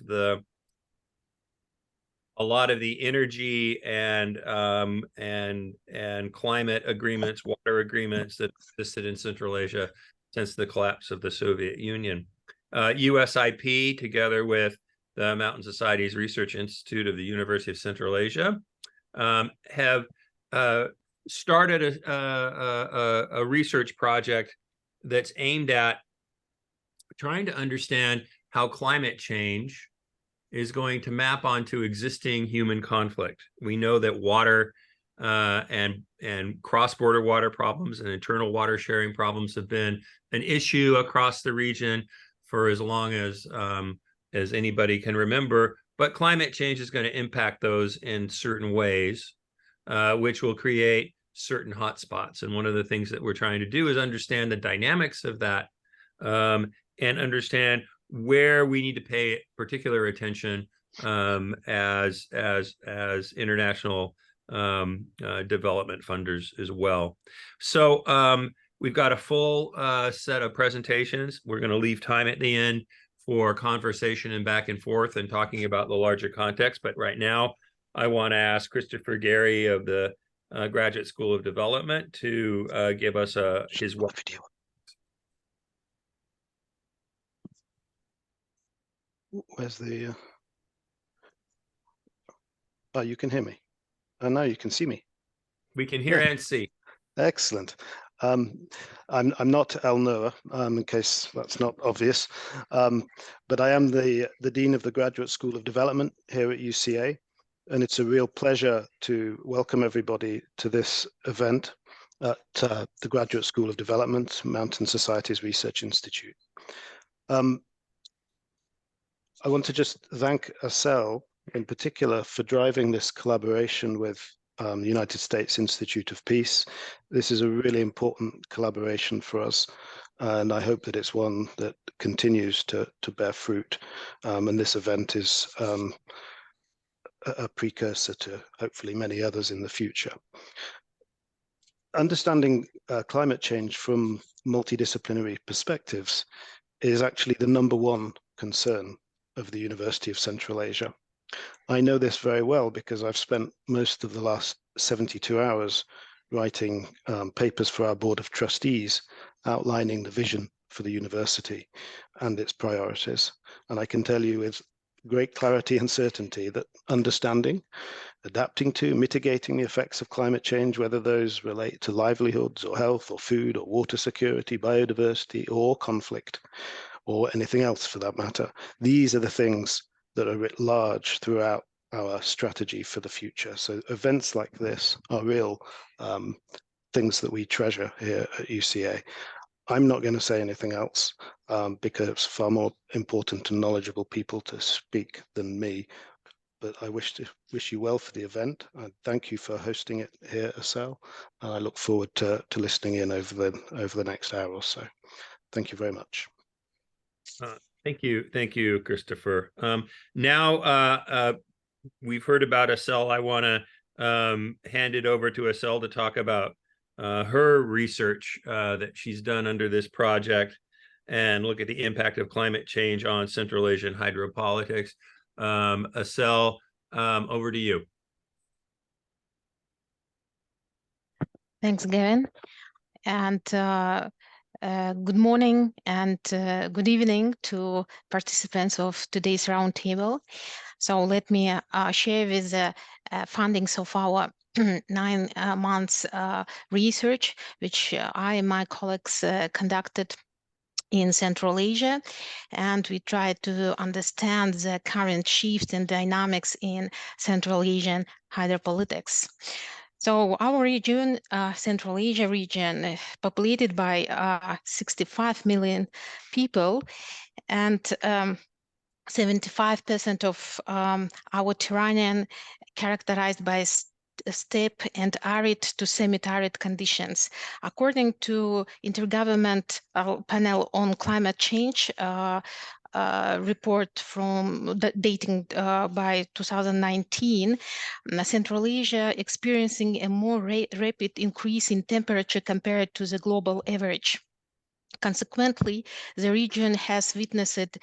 the energy and climate agreements, water agreements that existed in Central Asia since the collapse of the Soviet Union. USIP, together with the Mountain Societies Research Institute of the University of Central Asia, have started a research project that's aimed at trying to understand how climate change is going to map onto existing human conflict. We know that water and cross-border water problems and internal water sharing problems have been an issue across the region for as long as anybody can remember. But climate change is going to impact those in certain ways, which will create certain hotspots. And one of the things that we're trying to do is understand the dynamics of that and understand where we need to pay particular attention as international development funders as well. So we've got a full set of presentations. We're going to leave time at the end for conversation and back and forth and talking about the larger context. But right now, I want to ask Christopher Gary of the Graduate School of Development to give us his video. Where's the oh, you can hear me, and now you can see me. We can hear and see. Excellent. I'm not Al Noah, in case that's not obvious, but I am the Dean of the Graduate School of Development here at UCA, and it's a real pleasure to welcome everybody to this event at the Graduate School of Development, Mountain Societies Research Institute. I want to just thank ASEL in particular for driving this collaboration with the United States Institute of Peace. This is a really important collaboration for us, and I hope that it's one that continues to bear fruit. And this event is a precursor to hopefully many others in the future. Understanding climate change from multidisciplinary perspectives is actually the #1 concern of the University of Central Asia. I know this very well because I've spent most of the last 72 hours writing papers for our Board of Trustees outlining the vision for the university and its priorities. And I can tell you with great clarity and certainty that understanding, adapting to, mitigating the effects of climate change, whether those relate to livelihoods or health or food or water security, biodiversity or conflict, or anything else for that matter. These are the things that are writ large throughout our strategy for the future. So events like this are real things that we treasure here at UCA. I'm not going to say anything else because it's far more important and knowledgeable people to speak than me. But I wish you well for the event. I thank you for hosting it here, ASEL, and I look forward to listening in over the next hour or so. Thank you very much. Thank you, Christopher. Now we've heard about ASEL. I want to hand it over to ASEL to talk about her research that she's done under this project and look at the impact of climate change on Central Asian hydropolitics. ASEL, over to you. Thanks, Gavin. And good morning and good evening to participants of today's roundtable. So let me share with the findings of our 9 months research, which I and my colleagues conducted in Central Asia, and we tried to understand the current shifts and dynamics in Central Asian hydropolitics. So our region, Central Asia region, populated by 65 million people, and 75% of our terrain characterized by steppe and arid to semi-arid conditions. According to Intergovernmental Panel on Climate Change report from dating by 2019, Central Asia experiencing a more rapid increase in temperature compared to the global average. Consequently, the region has witnessed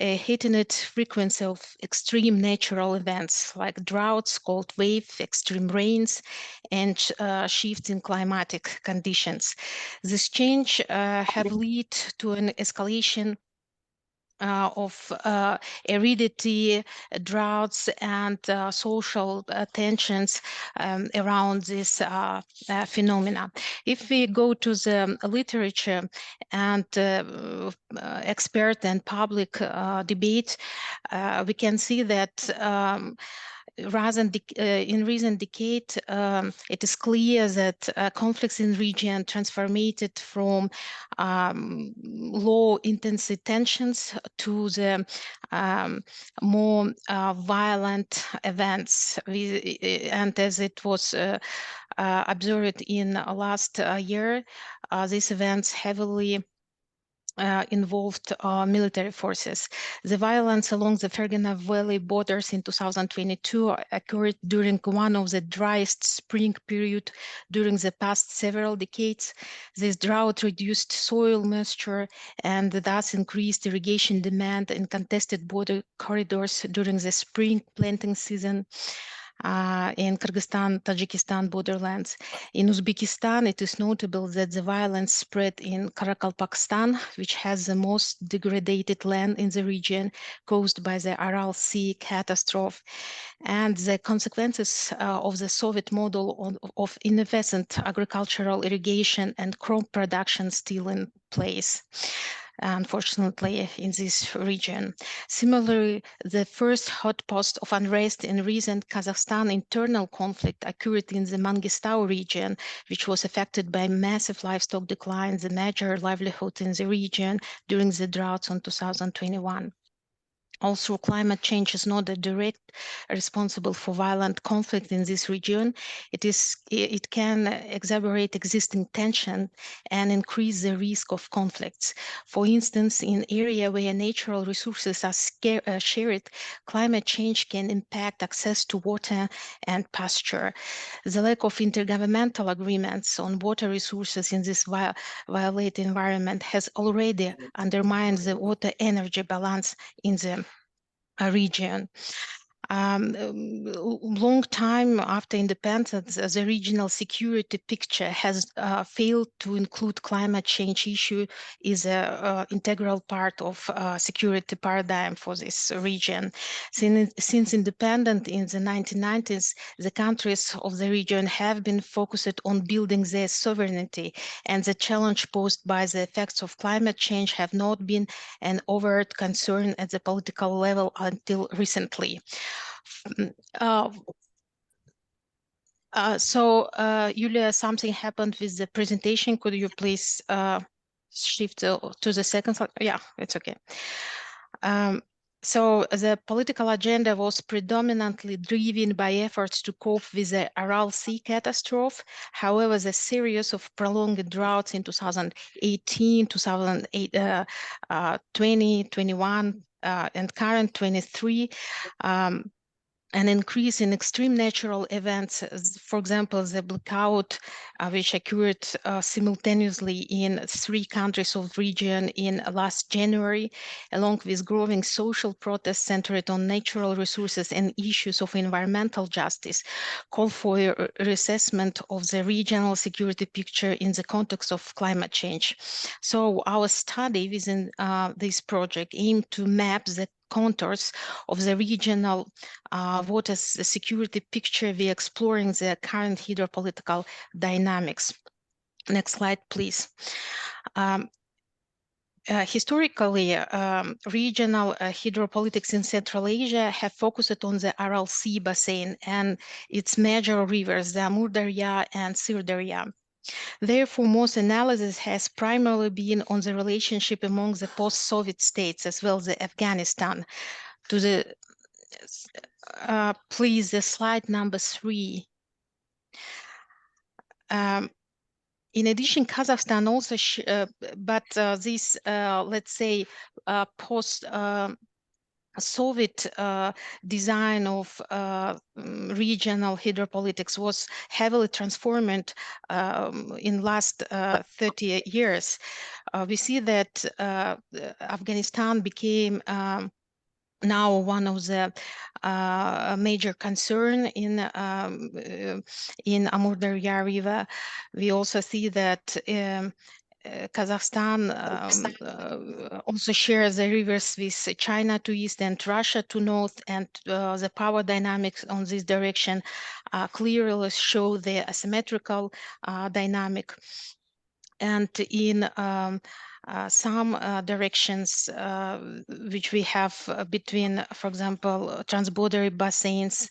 a heightened frequency of extreme natural events like droughts, cold wave, extreme rains, and shift in climatic conditions. This change have led to an escalation of aridity, droughts, and social tensions around this phenomena. If we go to the literature and expert and public debate, we can see that rather in recent decade, it is clear that conflicts in region transformed from low intensity tensions to the more violent events. And as it was observed in last year, these events heavily involved military forces. The violence along the Fergana Valley borders in 2022 occurred during one of the driest spring period during the past several decades. This drought reduced soil moisture and thus increased irrigation demand in contested border corridors during the spring planting season. In Kyrgyzstan-Tajikistan borderlands. In Uzbekistan, it is notable that the violence spread in Karakalpakstan, which has the most degraded land in the region caused by the Aral Sea catastrophe, and the consequences of the Soviet model of inefficient agricultural irrigation and crop production still in place, unfortunately, in this region. Similarly, the first hotspot of unrest in recent Kazakhstan internal conflict occurred in the Mangistau region, which was affected by massive livestock declines, the major livelihood in the region during the droughts in 2021. Also, climate change is not a direct responsible for violent conflict in this region. It can exacerbate existing tension and increase the risk of conflicts. For instance, in area where natural resources are shared, climate change can impact access to water and pasture. The lack of intergovernmental agreements on water resources in this violent environment has already undermined the water energy balance in the region. Long time after independence, the regional security picture has failed to include climate change issue is an integral part of security paradigm for this region. Since independence in the 1990s, the countries of the region have been focused on building their sovereignty, and the challenge posed by the effects of climate change have not been an overt concern at the political level until recently. Yulia, something happened with the presentation. Could you please shift to the second slide? Yeah, it's okay. So the political agenda was predominantly driven by efforts to cope with the Aral Sea catastrophe. However, the series of prolonged droughts in 2018, 2020, 21, and current 23, an increase in extreme natural events, for example, the blackout, which occurred simultaneously in 3 countries of the region in last January, along with growing social protests centered on natural resources and issues of environmental justice, call for a reassessment of the regional security picture in the context of climate change. So our study within this project aimed to map the contours of the regional water security picture via exploring the current hydropolitical dynamics. Next slide, please. Historically, regional hydropolitics in Central Asia have focused on the Aral Sea basin and its major rivers, the Amur Darya and Sir Darya. Therefore, most analysis has primarily been on the relationship among the post-Soviet states as well as Afghanistan. To the please, the slide number 3. In addition, Kazakhstan also, let's say, post Soviet design of regional hydropolitics was heavily transformed in last 30 years. We see that Afghanistan became now one of the major concern in Amur Darya River. We also see that Kazakhstan also shares the rivers with China to east and Russia to north, and the power dynamics on this direction clearly show the asymmetrical dynamic. And in some directions which we have between, for example, transborder basins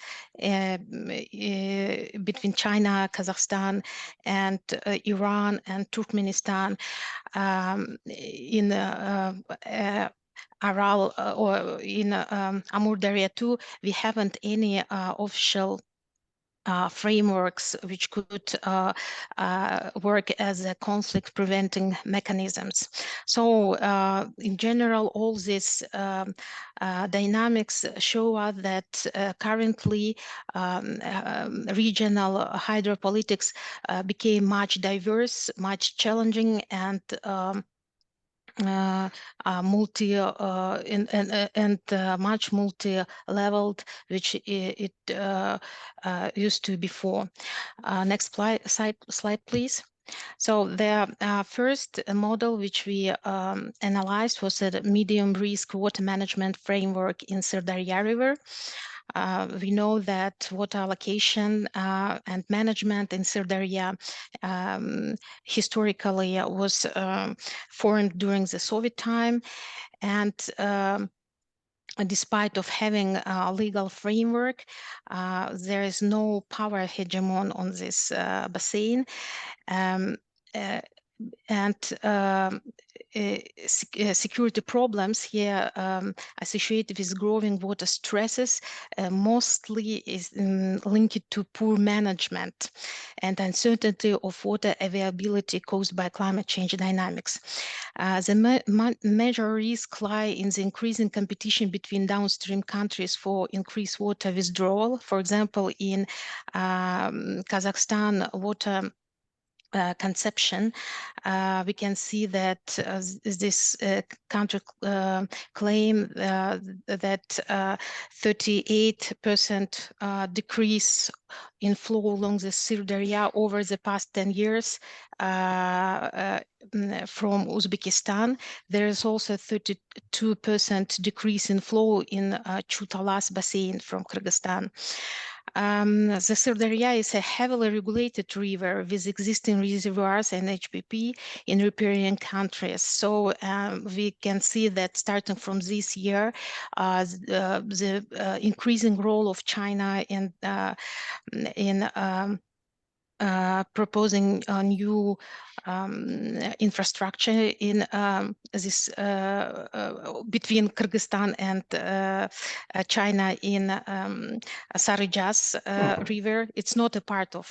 between China, Kazakhstan, and Iran and Turkmenistan, in Aral or in Amur Darya too, we haven't any official frameworks which could work as a conflict preventing mechanisms. So in general, all these dynamics show us that currently regional hydropolitics became much diverse, much challenging, and much multi-leveled, which it used to before. Next slide, please. So the first model which we analyzed was a medium risk water management framework in Sirdarya River. We know that water allocation and management in Sirdarya historically was formed during the Soviet time, and despite of having a legal framework, there is no power hegemon on this basin. Security problems here associated with growing water stresses mostly is linked to poor management and uncertainty of water availability caused by climate change dynamics. The major risk lie in the increasing competition between downstream countries for increased water withdrawal. For example, in Kazakhstan, water conception, we can see that this country claim that 38% decrease in flow along the Sirdarya over the past 10 years from Uzbekistan. There is also 32% decrease in flow in Chutalas basin from Kyrgyzstan. The Sirdarya is a heavily regulated river with existing reservoirs and HPP in riparian countries. So we can see that starting from this year, the increasing role of China in proposing a new infrastructure in this between Kyrgyzstan and China in Sarıcas river. It's not a part of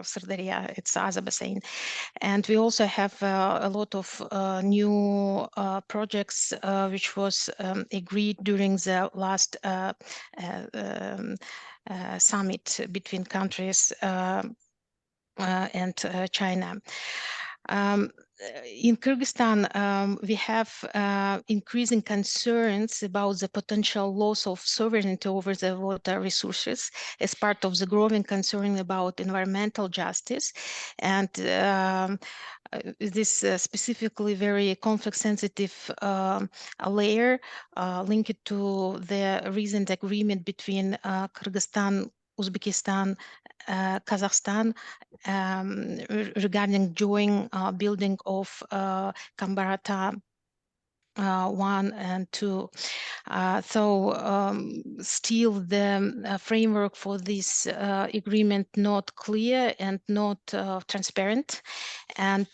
Sirdarya, it's other basin. And we also have a lot of new projects which was agreed during the last summit between countries and China. In Kyrgyzstan, we have increasing concerns about the potential loss of sovereignty over the water resources as part of the growing concern about environmental justice. And this specifically very conflict-sensitive layer linked to the recent agreement between Kyrgyzstan, Uzbekistan, Kazakhstan regarding joint building of Kambarata 1 and 2. Still the framework for this agreement not clear and not transparent, and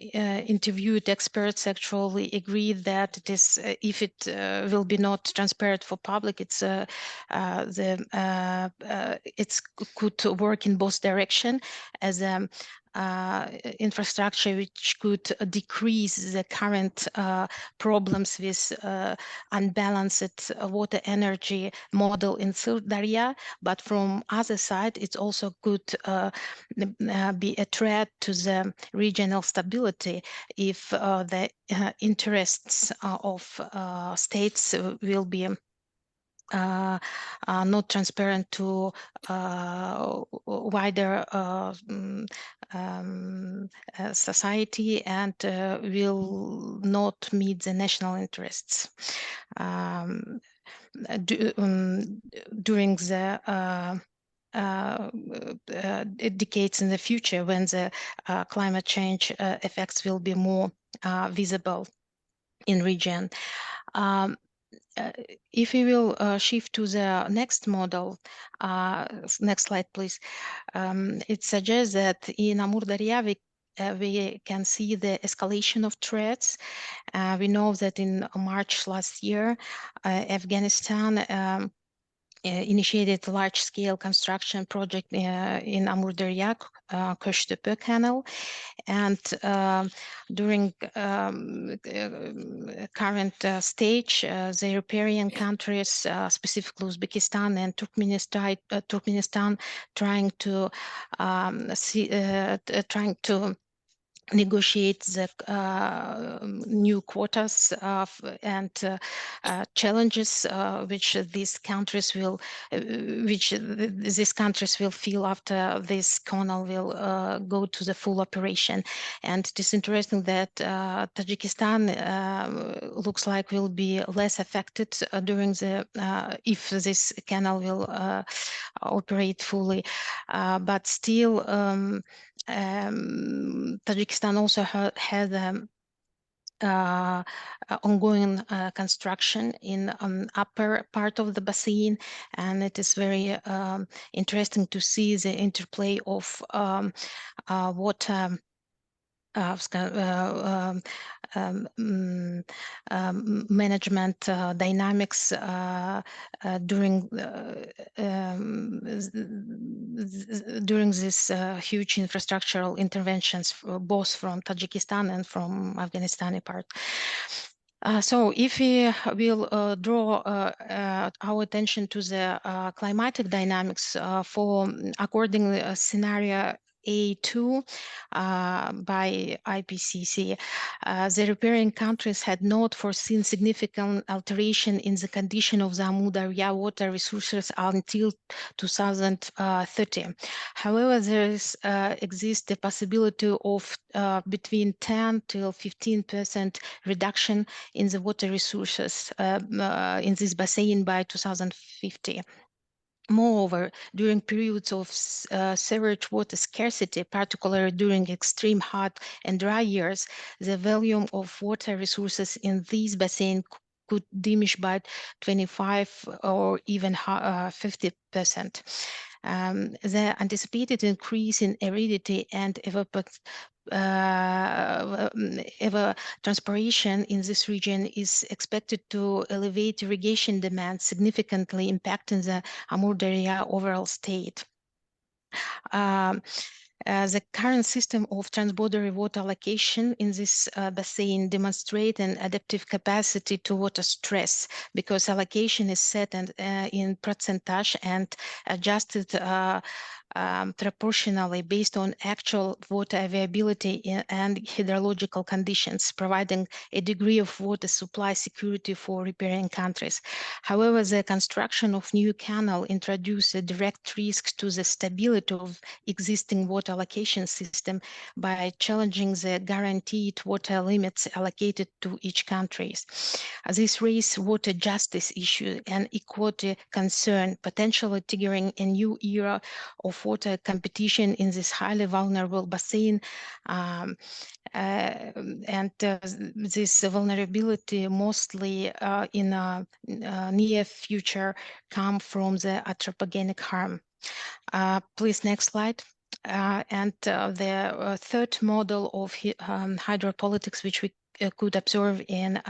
interviewed experts actually agree that it is if it will be not transparent for public, it's could work in both direction as a infrastructure which could decrease the current problems with unbalanced water energy model in Sirdarya, but from other side, it also could be a threat to the regional stability if the interests of states will be not transparent to wider society and will not meet the national interests. During the decades in the future, when the climate change effects will be more visible in region. If we will shift to the next model, next slide, please. It suggests that in Amur Darya, we can see the escalation of threats. We know that in March last year, Afghanistan initiated a large-scale construction project in Amur Darya, Köştepe Canal, and during current stage, the European countries, specifically Uzbekistan and Turkmenistan, trying to negotiate the new quotas and challenges which these countries will feel after this canal will go to the full operation. And it is interesting that Tajikistan looks like will be less affected during the if this canal will operate fully, but still Tajikistan also had ongoing construction in upper part of the basin, and it is very interesting to see the interplay of water management dynamics during this huge infrastructural interventions, both from Tajikistan and from Afghanistani part. So if we will draw our attention to the climatic dynamics according to scenario A2 by IPCC, the European countries had not foreseen significant alteration in the condition of the Amur Darya water resources until 2030. However, there exists the possibility of between 10 to 15% reduction in the water resources in this basin by 2050. Moreover, during periods of severe water scarcity, particularly during extreme hot and dry years, the volume of water resources in these basins could diminish by 25 or even 50%. The anticipated increase in aridity and evapotranspiration in this region is expected to elevate irrigation demand, significantly impacting the Amur Darya overall state. The current system of transboundary water allocation in this basin demonstrates an adaptive capacity to water stress, because allocation is set in percentage and adjusted proportionally based on actual water availability and hydrological conditions, providing a degree of water supply security for riparian countries. However, the construction of new canal introduces a direct risk to the stability of existing water allocation system by challenging the guaranteed water limits allocated to each country. This raises water justice issue and equality concern, potentially triggering a new era of water competition in this highly vulnerable basin. This vulnerability mostly in near future come from the anthropogenic harm. Please, next slide. The third model of hydropolitics, which we could observe in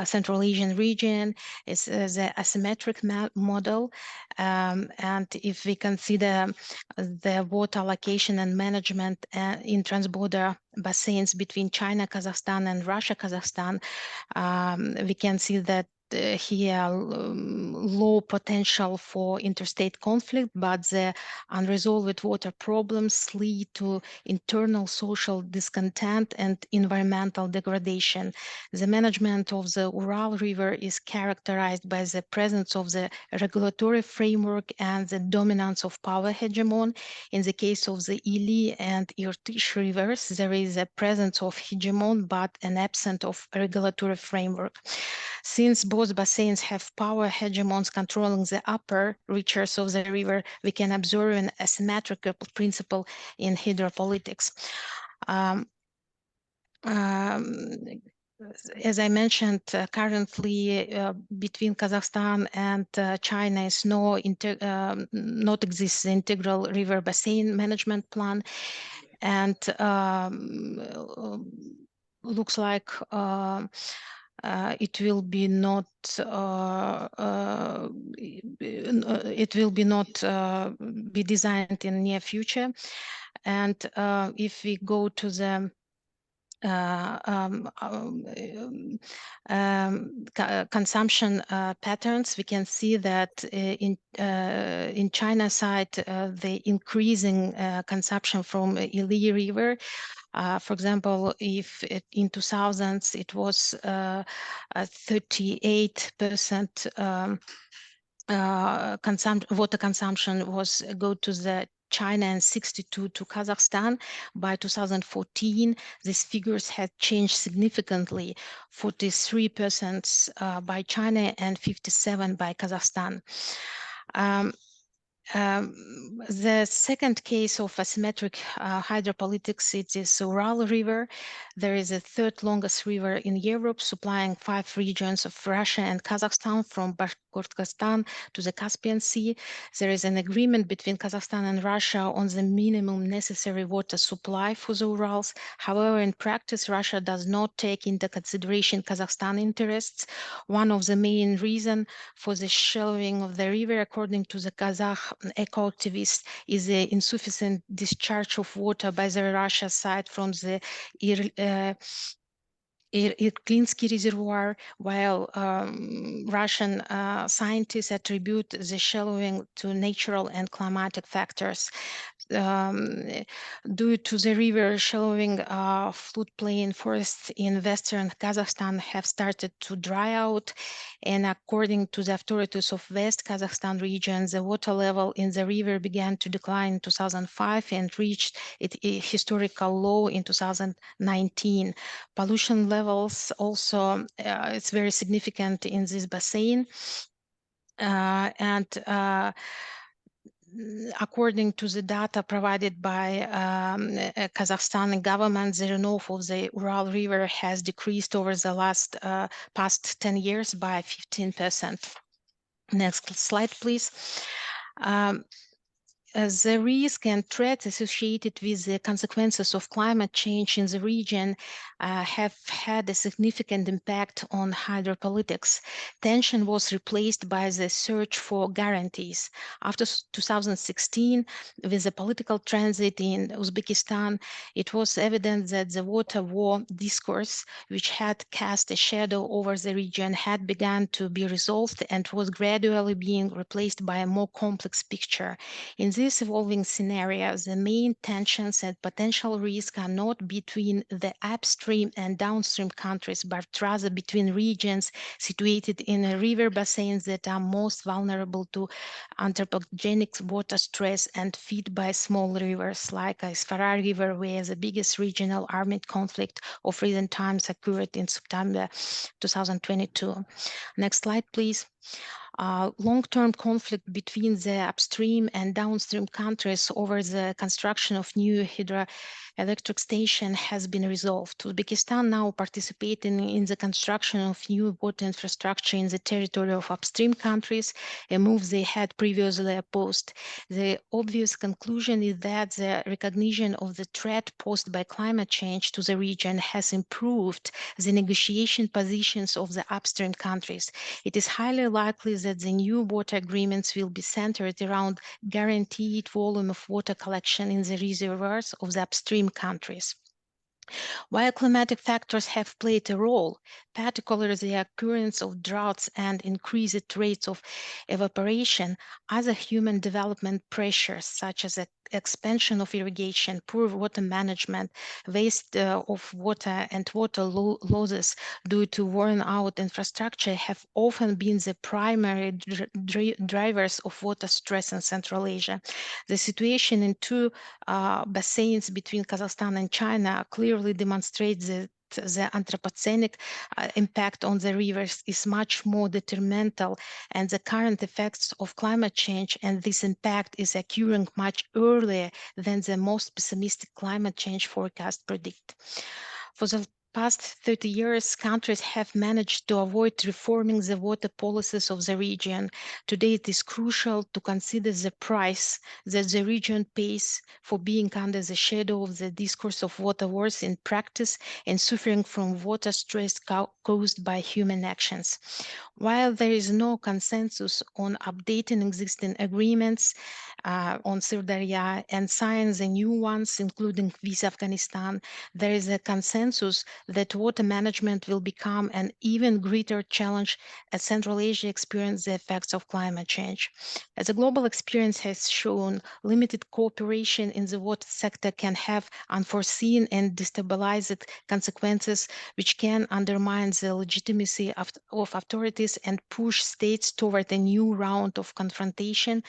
Central Asian region. It's the asymmetric model. And if we consider the water allocation and management in transborder basins between China, Kazakhstan, and Russia, Kazakhstan, we can see that here low potential for interstate conflict, but the unresolved water problems lead to internal social discontent and environmental degradation. The management of the Ural River is characterized by the presence of the regulatory framework and the dominance of power hegemon. In the case of the Ili and Irtysh rivers, there is a presence of hegemon, but an absence of regulatory framework. Since both basins have power hegemons controlling the upper reaches of the river, we can observe an asymmetrical principle in hydropolitics. As I mentioned, currently between Kazakhstan and China is not exists the integral river basin management plan, and looks like it will be not be designed in near future. And if we go to the consumption patterns, we can see that in China side, the increasing consumption from Ili River. For example, if in 2000s it was 38% water consumption was go to the China and 62 to Kazakhstan. By 2014, these figures had changed significantly, 43% by China and 57% by Kazakhstan. The second case of asymmetric hydropolitics, it is Ural River. There is a third longest river in Europe, supplying 5 regions of Russia and Kazakhstan from Bashkortostan to the Caspian Sea. There is an agreement between Kazakhstan and Russia on the minimum necessary water supply for the Urals. However, in practice, Russia does not take into consideration Kazakhstan interests. One of the main reasons for the shallowing of the river, according to the Kazakh eco-activists, is the insufficient discharge of water by the Russia side from the Irklinski reservoir, while Russian scientists attribute the shallowing to natural and climatic factors. Due to the river shallowing, floodplain forests in western Kazakhstan have started to dry out, and according to the authorities of West Kazakhstan region, the water level in the river began to decline in 2005 and reached its historical low in 2019. Pollution levels also, it's very significant in this basin. According to the data provided by Kazakhstan government, the runoff of the Ural River has decreased over the past 10 years by 15%. Next slide, please. The risk and threats associated with the consequences of climate change in the region have had a significant impact on hydropolitics. Tension was replaced by the search for guarantees. After 2016, with the political transit in Uzbekistan, it was evident that the water war discourse, which had cast a shadow over the region, had begun to be resolved and was gradually being replaced by a more complex picture. In this evolving scenario, the main tensions and potential risks are not between the upstream and downstream countries, but rather between regions situated in river basins that are most vulnerable to anthropogenic water stress and fed by small rivers like Isfara River, where the biggest regional armed conflict of recent times occurred in September 2022. Next slide, please. Long-term conflict between the upstream and downstream countries over the construction of new electric station has been resolved. Uzbekistan now participating in the construction of new water infrastructure in the territory of upstream countries, a move they had previously opposed. The obvious conclusion is that the recognition of the threat posed by climate change to the region has improved the negotiation positions of the upstream countries. It is highly likely that the new water agreements will be centered around guaranteed volume of water collection in the reservoirs of the upstream countries. While climatic factors have played a role, particularly the occurrence of droughts and increased rates of evaporation, other human development pressures such as the expansion of irrigation, poor water management, waste of water, and water losses due to worn-out infrastructure have often been the primary drivers of water stress in Central Asia. The situation in two basins between Kazakhstan and China clearly demonstrates that the Anthropocenic impact on the rivers is much more detrimental, and the current effects of climate change and this impact is occurring much earlier than the most pessimistic climate change forecast predict. For the past 30 years, countries have managed to avoid reforming the water policies of the region. Today, it is crucial to consider the price that the region pays for being under the shadow of the discourse of water wars in practice and suffering from water stress caused by human actions. While there is no consensus on updating existing agreements on Sirdarya and signing the new ones, including with Afghanistan, there is a consensus that water management will become an even greater challenge as Central Asia experiences the effects of climate change. As a global experience has shown, limited cooperation in the water sector can have unforeseen and destabilizing consequences, which can undermine the legitimacy of authorities and push states toward a new round of confrontation,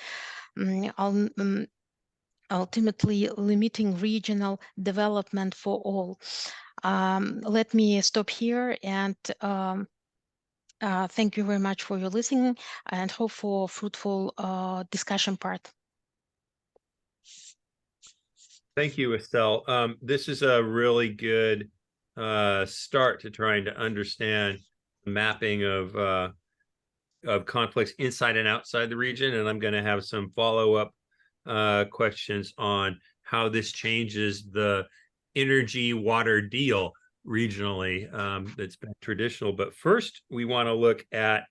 ultimately limiting regional development for all. Let me stop here and thank you very much for your listening and hope for fruitful discussion part. Thank you, Estelle. This is a really good start to trying to understand the mapping of conflicts inside and outside the region. And I'm going to have some follow-up questions on how this changes the energy water deal regionally that's been traditional. But first, we want to look at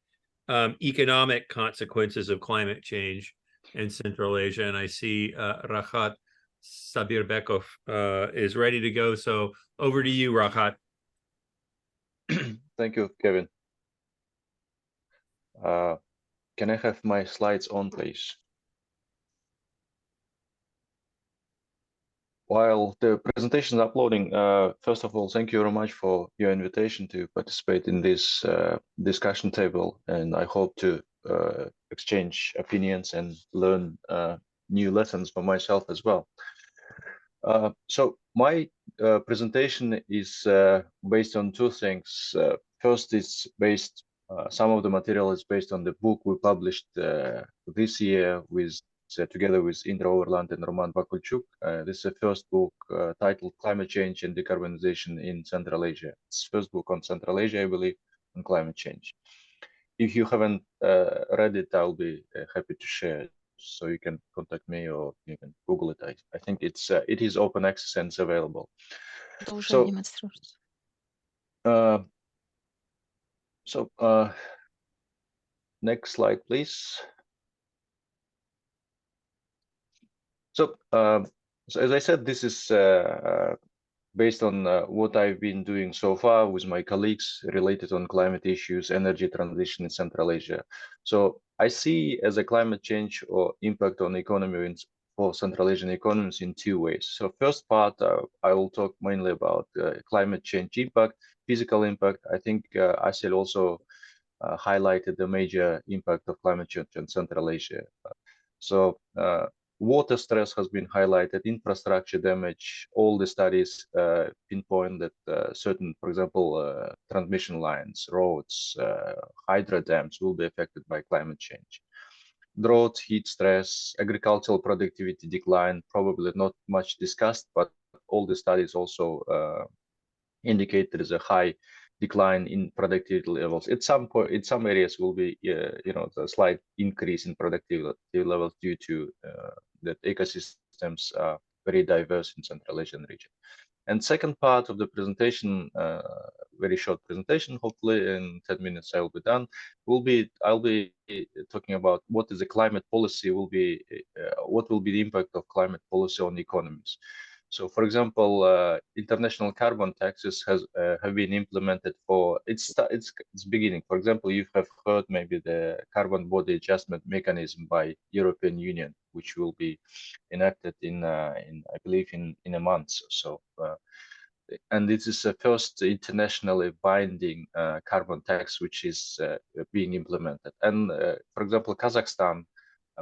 economic consequences of climate change in Central Asia. And I see Rahat Sabirbekov is ready to go. So over to you, Rahat. Thank you, Kevin. Can I have my slides on, please? While the presentation is uploading, first of all, thank you very much for your invitation to participate in this discussion table, and I hope to exchange opinions and learn new lessons for myself as well. So my presentation is based on two things. First, it's based, some of the material is based on the book we published this year with together with Indra Overland and Roman Bakulchuk. This is the first book titled Climate Change and Decarbonization in Central Asia. It's the first book on Central Asia, I believe, on climate change. If you haven't read it, I'll be happy to share it. So you can contact me or you can Google it. I think it is open access and it's available. Next slide, please. So as I said, this is based on what I've been doing so far with my colleagues related on climate issues, energy transition in Central Asia. So I see as a climate change or impact on economy for Central Asian economies in two ways. So first part, I will talk mainly about climate change impact, physical impact. I think Asil also highlighted the major impact of climate change in Central Asia. So water stress has been highlighted, infrastructure damage. All the studies pinpoint that certain, for example, transmission lines, roads, hydro dams will be affected by climate change. Drought, heat stress, agricultural productivity decline, probably not much discussed, but all the studies also indicate there is a high decline in productivity levels. At some point, in some areas will be, a slight increase in productivity levels due to that ecosystems are very diverse in Central Asian region. And second part of the presentation, very short presentation, hopefully in 10 minutes I'll be done, I'll be talking about what is the climate policy, what will be the impact of climate policy on economies. So, for example, international carbon taxes have been implemented for its beginning. For example, you have heard maybe the carbon body adjustment mechanism by European Union, which will be enacted in I believe in a month or so. And this is the first internationally binding carbon tax which is being implemented. And for example, Kazakhstan,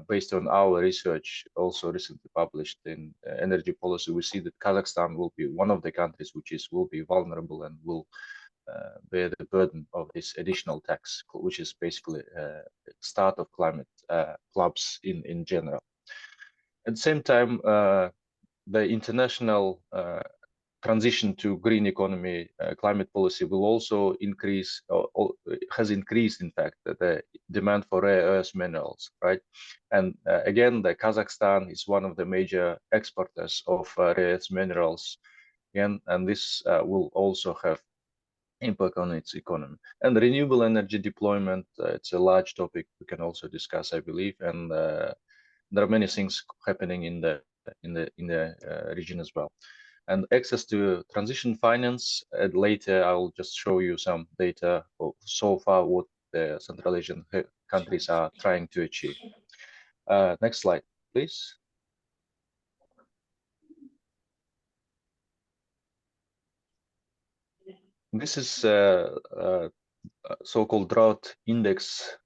based on our research, also recently published in energy policy, we see that Kazakhstan will be one of the countries which will be vulnerable and will bear the burden of this additional tax, which is basically start of climate clubs in general. At the same time, the international transition to green economy climate policy will also increase, or has increased, in fact, the demand for rare earth minerals, right? And again, the Kazakhstan is one of the major exporters of rare earth minerals, and this will also have impact on its economy. And renewable energy deployment, it's a large topic we can also discuss, I believe, and there are many things happening in the region as well. And access to transition finance. And later, I will just show you some data of so far what the Central Asian countries are trying to achieve. Next slide, please. This is so-called drought index,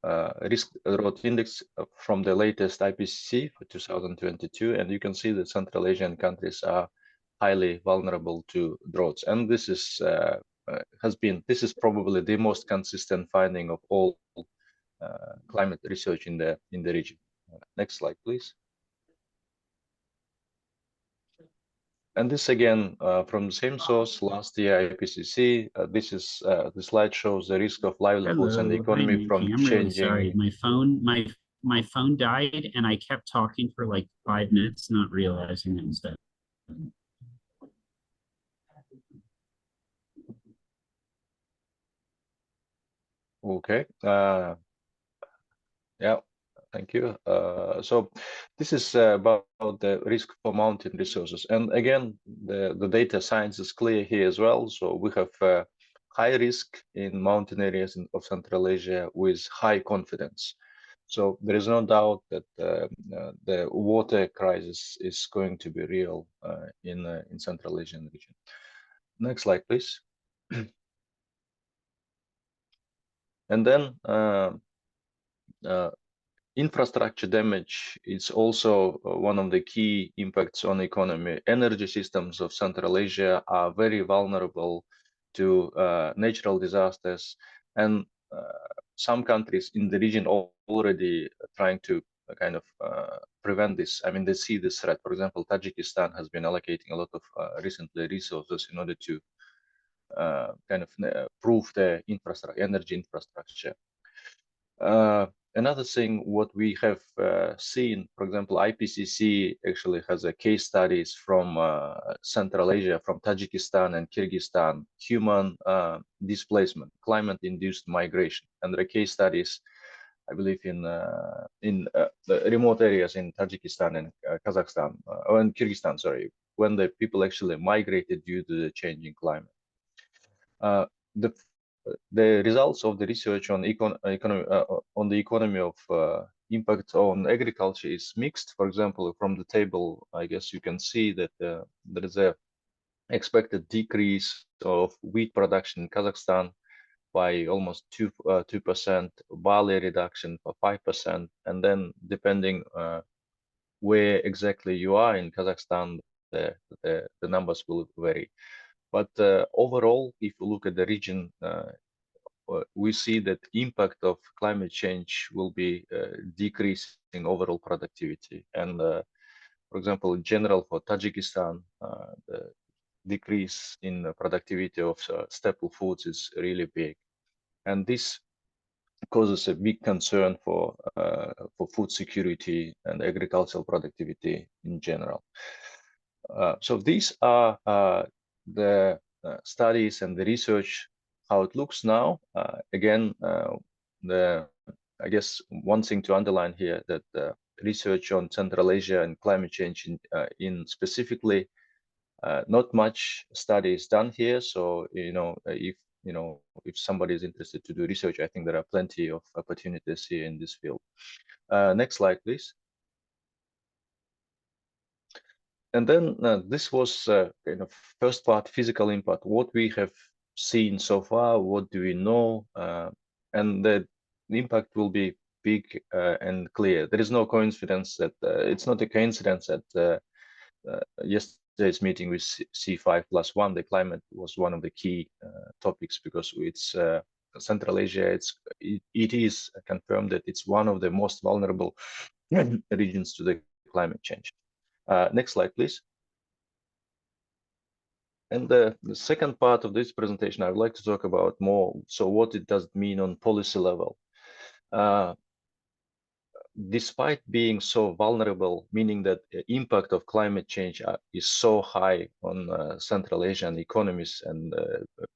risk drought index from the latest IPCC for 2022, and you can see that Central Asian countries are highly vulnerable to droughts, and this is this is probably the most consistent finding of all climate research in the region. Next slide, please. And this again from the same source, last year IPCC. The slide shows the risk of livelihoods and the economy from I'm changing. really sorry. My phone died, and I kept talking for like 5 minutes, not realizing it was dead. Okay. Yeah. Thank you. So this is about the risk for mountain resources. And again, the data science is clear here as well. So we have high risk in mountain areas of Central Asia with high confidence. So there is no doubt that the water crisis is going to be real in Central Asian region. Next slide, please. And then infrastructure damage is also one of the key impacts on economy. Energy systems of Central Asia are very vulnerable to natural disasters, and some countries in the region already trying to kind of prevent this. I mean, they see this threat. For example, Tajikistan has been allocating a lot of recently resources in order to kind of prove the energy infrastructure. Another thing, what we have seen, for example, IPCC actually has a case studies from Central Asia, from Tajikistan and Kyrgyzstan, human displacement, climate-induced migration, and the case studies, I believe, in the remote areas in Tajikistan and Kazakhstan, or in Kyrgyzstan, sorry, when the people actually migrated due to the changing climate. The results of the research on the economy of impact on agriculture is mixed. For example, from the table, I guess you can see that there is a expected decrease of wheat production in Kazakhstan by almost 2%, barley reduction for 5%, and then depending where exactly you are in Kazakhstan, the numbers will vary. But overall, if you look at the region, we see that impact of climate change will be decreasing overall productivity. And for example, in general, for Tajikistan, decrease in the productivity of staple foods is really big, and this causes a big concern for food security and agricultural productivity in general. So these are the studies and the research, how it looks now. Again, I guess one thing to underline here that research on Central Asia and climate change in specifically, not much study is done here. So if somebody is interested to do research, I think there are plenty of opportunities here in this field. Next slide, please. And then this was kind of first part, physical impact, what we have seen so far, what do we know, and the impact will be big and clear. There is no coincidence that it's not a coincidence that yesterday's meeting with C5+1, the climate was one of the key topics, because it's Central Asia. It is confirmed that it's one of the most vulnerable regions to the climate change. Next slide, please. And the second part of this presentation, I would like to talk about more. So what it does mean on policy level. Despite being so vulnerable, meaning that the impact of climate change is so high on Central Asian economies and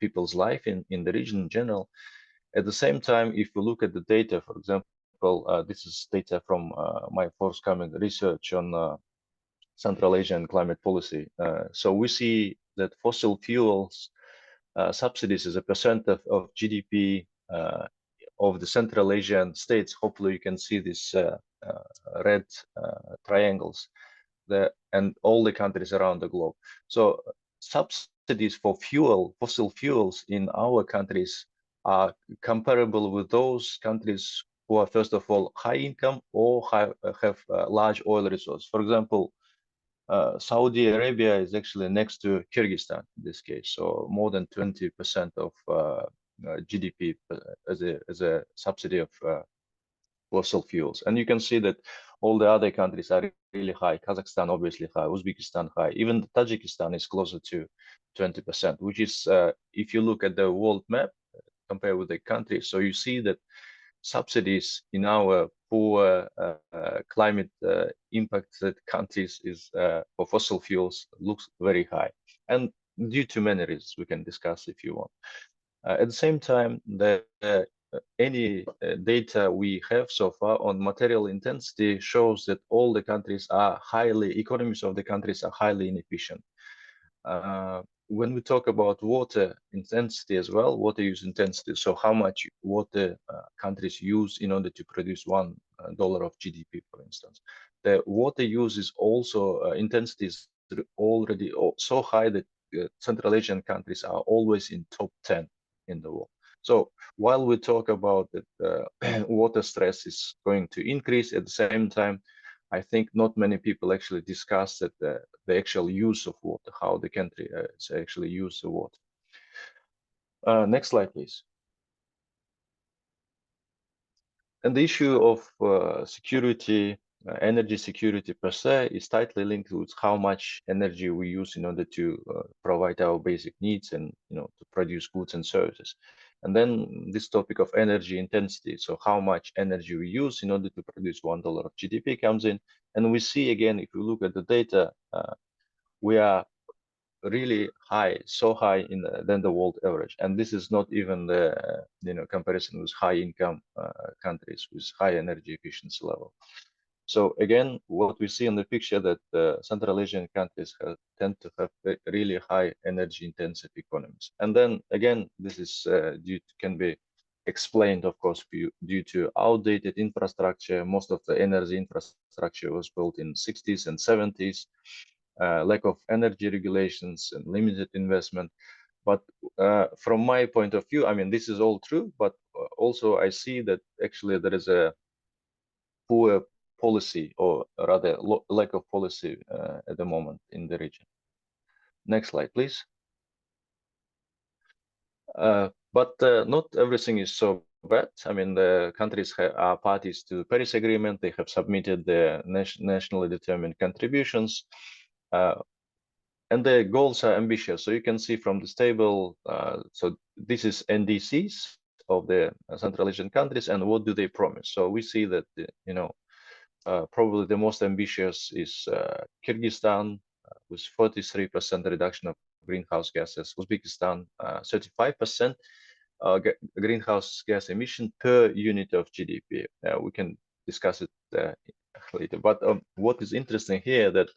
people's life in the region in general, at the same time, if we look at the data, for example, this is data from my forthcoming research on Central Asian climate policy. So we see that fossil fuels subsidies as a percent of GDP of the Central Asian states. Hopefully you can see these red triangles there, and all the countries around the globe. So subsidies for fossil fuels in our countries are comparable with those countries who are, first of all, high income or have large oil resources. For example, Saudi Arabia is actually next to Kyrgyzstan in this case, so more than 20% of GDP as a subsidy of fossil fuels. And you can see that all the other countries are really high. Kazakhstan obviously high, Uzbekistan high, even Tajikistan is closer to 20%, which is, if you look at the world map, compare with the country, so you see that subsidies in our poor climate impacted countries is for fossil fuels looks very high, and due to many reasons we can discuss if you want. At the same time, any data we have so far on material intensity shows that all the countries are economies of the countries are highly inefficient. When we talk about water intensity as well, water use intensity, so how much water countries use in order to produce $1 of GDP, for instance. The water use is also, intensity is already so high that Central Asian countries are always in top 10 in the world. So while we talk about that water stress is going to increase, at the same time, I think not many people actually discuss that the actual use of water, how the country actually use the water. Next slide, please. And the issue of security, energy security per se, is tightly linked with how much energy we use in order to provide our basic needs and to produce goods and services. And then this topic of energy intensity, so how much energy we use in order to produce $1 of GDP comes in. And we see again, if we look at the data, we are really high, so high than the world average. And this is not even the comparison with high income countries with high energy efficiency level. So again, what we see in the picture that Central Asian countries tend to have really high energy intensive economies. And then again, this is can be explained, of course, due to outdated infrastructure. Most of the energy infrastructure was built in 60s and 70s, lack of energy regulations and limited investment. But from my point of view, I mean, this is all true, but also I see that actually there is a poor policy, or rather lack of policy at the moment in the region. Next slide, please. But not everything is so bad. I mean, the countries are parties to the Paris Agreement. They have submitted their nationally determined contributions. and the goals are ambitious. So you can see from this table, so this is NDCs of the Central Asian countries, and what do they promise? So we see that, probably the most ambitious is Kyrgyzstan, with 43% reduction of greenhouse gases, Uzbekistan, 35% greenhouse gas emission per unit of GDP. We can discuss it later. But what is interesting here that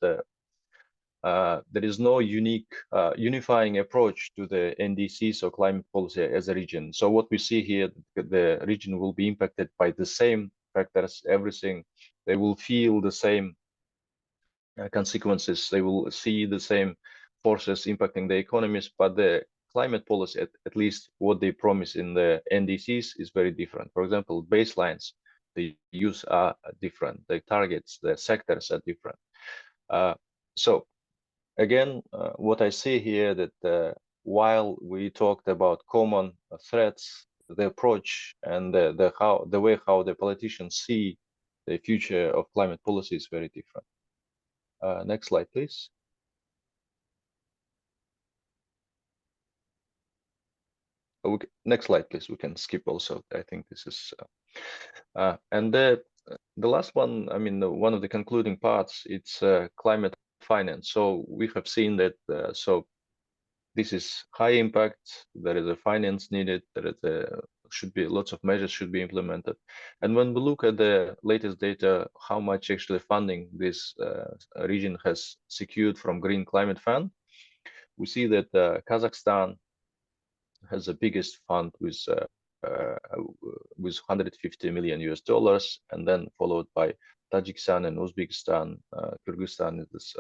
there is no unique unifying approach to the NDCs or climate policy as a region. So what we see here, the region will be impacted by the same factors, everything. They will feel the same consequences. They will see the same forces impacting the economies, but the climate policy, at least what they promise in the NDCs, is very different. For example, baselines they use are different. The targets, the sectors are different. So again, what I see here that while we talked about common threats, the approach and the way how the politicians see the future of climate policy is very different. Next slide, please. Next slide, please. We can skip also. I think this is, and the last one. I mean, one of the concluding parts. It's climate finance. So we have seen that. So this is high impact. There is a finance needed. There is should be lots of measures should be implemented. And when we look at the latest data, how much actually funding this region has secured from Green Climate Fund, we see that Kazakhstan has the biggest fund with 150 million US dollars, and then followed by Tajikistan and Uzbekistan. Kyrgyzstan is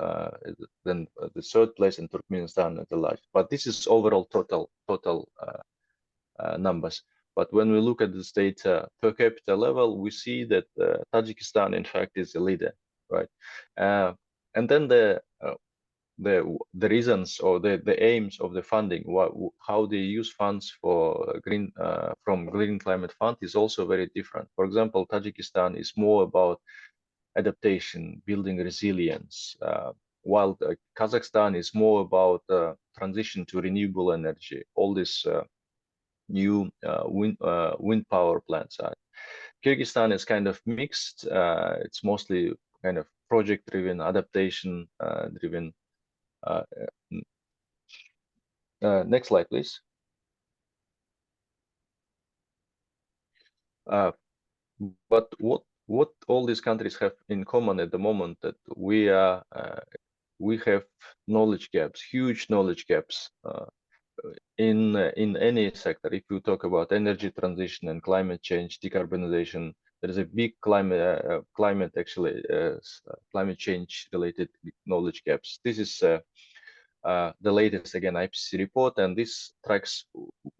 then the third place, and Turkmenistan at the last. But this is overall total numbers. But when we look at this data per capita level, we see that Tajikistan, in fact, is the leader, right? And then the reasons or the aims of the funding, how they use funds for from Green Climate Fund is also very different. For example, Tajikistan is more about adaptation, building resilience, while Kazakhstan is more about transition to renewable energy. All this new wind power plants. Kyrgyzstan is kind of mixed. It's mostly kind of project-driven, adaptation-driven. Next slide, please. But what all these countries have in common at the moment, that we have knowledge gaps, huge knowledge gaps in any sector. If you talk about energy transition and climate change, decarbonization, there is a big climate change related knowledge gaps. This is the latest, again, IPCC report, and this tracks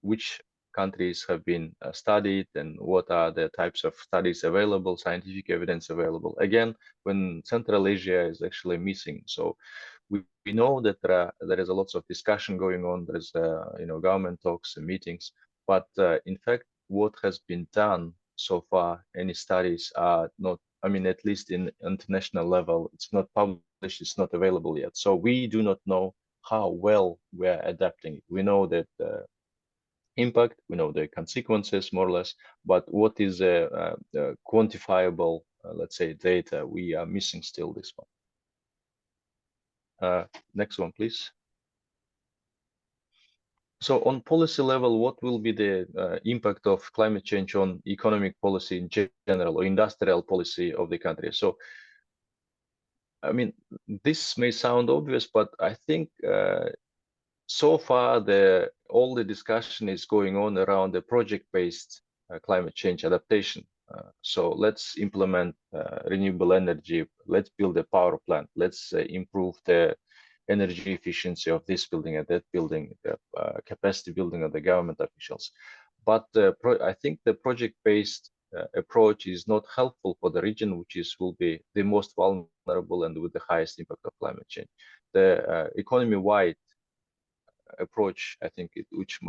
which countries have been studied and what are the types of studies available, scientific evidence available. Again, when Central Asia is actually missing. So we know that there is a lots of discussion going on. There's government talks and meetings, but in fact, what has been done so far, any studies are not, I mean, at least in international level, it's not published, it's not available yet. So we do not know how well we're adapting. We know that impact, we know the consequences more or less, but what is quantifiable, let's say, data, we are missing still this one. Next one, please. So on policy level, what will be the impact of climate change on economic policy in general, or industrial policy of the country? So, I mean, this may sound obvious, but I think so far all the discussion is going on around the project-based climate change adaptation. So let's implement renewable energy. Let's build a power plant. Let's improve the energy efficiency of this building and that building, the capacity building of the government officials. But I think the project-based approach is not helpful for the region, which will be the most vulnerable and with the highest impact of climate change. The economy-wide approach, I think, which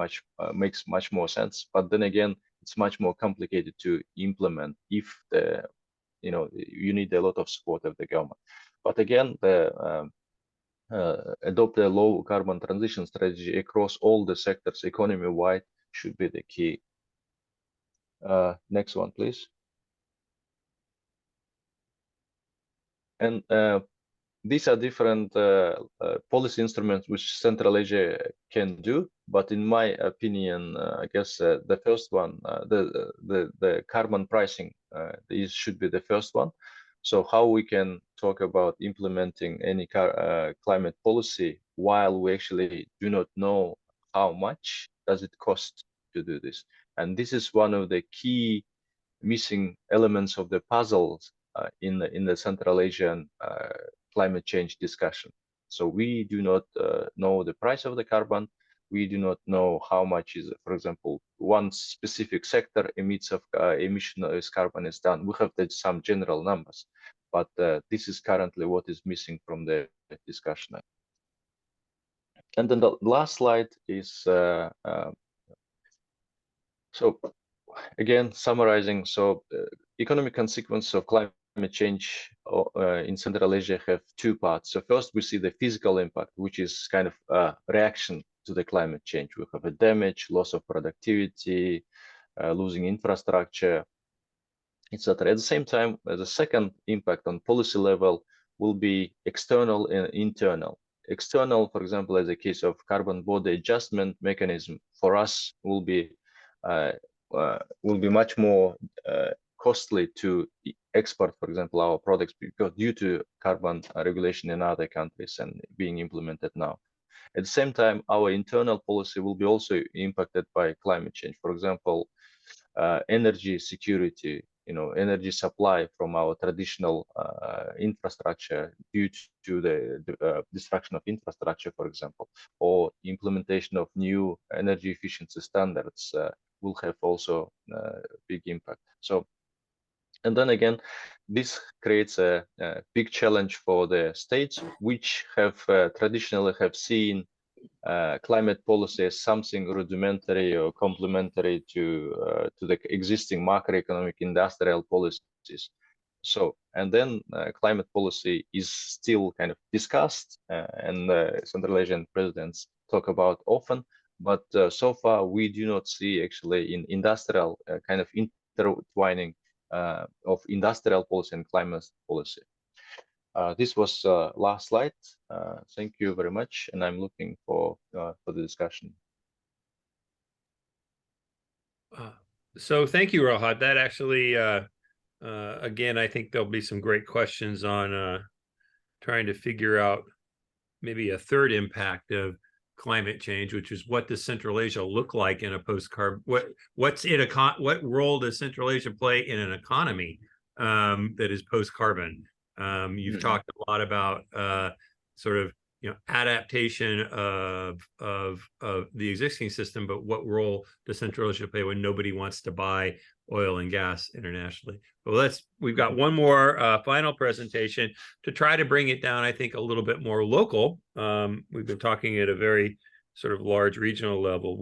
makes much more sense. But then again, it's much more complicated to implement if you need a lot of support of the government. But again, adopt a low carbon transition strategy across all the sectors economy-wide should be the key. Next one, please. And these are different policy instruments which Central Asia can do, but in my opinion, I guess the first one, the carbon pricing, this should be the first one. So how we can talk about implementing any climate policy while we actually do not know how much does it cost to do this? And this is one of the key missing elements of the puzzles in the Central Asian climate change discussion. So we do not know the price of the carbon. We do not know how much is, for example, one specific sector emits of emission as carbon is done. We have some general numbers, but this is currently what is missing from the discussion. And then the last slide is so again summarizing. So economic consequences of climate change in Central Asia have two parts. So first, we see the physical impact, which is kind of a reaction to the climate change. We have a damage, loss of productivity, losing infrastructure, etc. At the same time, the second impact on policy level will be external and internal. External, for example, as a case of carbon border adjustment mechanism, for us will be much more costly to export, for example, our products because due to carbon regulation in other countries and being implemented now. At the same time, our internal policy will be also impacted by climate change. For example, energy security, energy supply from our traditional infrastructure due to the destruction of infrastructure, for example, or implementation of new energy efficiency standards will have also a big impact. So, and then again, this creates a big challenge for the states, which have traditionally have seen climate policy as something rudimentary or complementary to the existing macroeconomic industrial policies. So, and then climate policy is still kind of discussed, and Central Asian presidents talk about often, but so far we do not see actually in industrial kind of intertwining of industrial policy and climate policy. This was last slide. Thank you very much, and I'm looking for the discussion. So thank you, Rohat. That actually, again, I think there'll be some great questions on trying to figure out maybe a third impact of climate change, which is what does Central Asia look like in a post-carbon? What role does Central Asia play in an economy that is post-carbon? You've talked a lot about sort of adaptation of the existing system, but what role does Central Asia play when nobody wants to buy oil and gas internationally? But we've got one more final presentation to try to bring it down, I think, a little bit more local. We've been talking at a very sort of large regional level.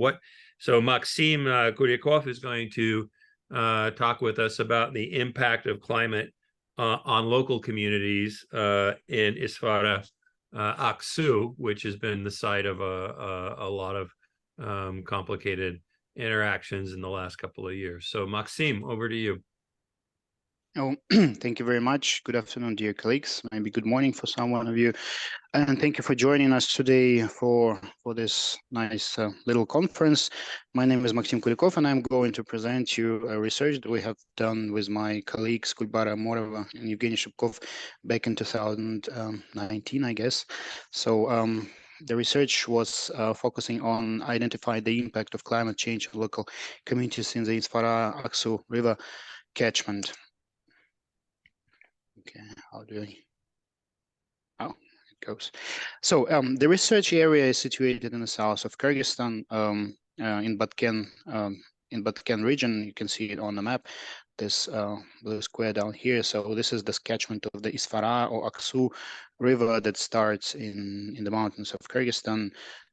So Maxim Kuryakov is going to talk with us about the impact of climate on local communities in Isfara Aksu, which has been the site of a lot of complicated interactions in the last couple of years. So Maxim, over to you. Oh, thank you very much. Good afternoon, dear colleagues. Maybe good morning for some one of you. And thank you for joining us today for this nice little conference. My name is Maxim Kuryakov, and I'm going to present you a research that we have done with my colleagues Kulbara Morova and Evgeny Shubkov back in 2019, I guess. So the research was focusing on identifying the impact of climate change on local communities in the Isfara Aksu River catchment. Okay, how do I? Oh, it goes. So the research area is situated in the south of Kyrgyzstan, in Batken region. You can see it on the map. This blue square down here. So this is the catchment of the Isfara or Aksu River that starts in the mountains of Kyrgyzstan,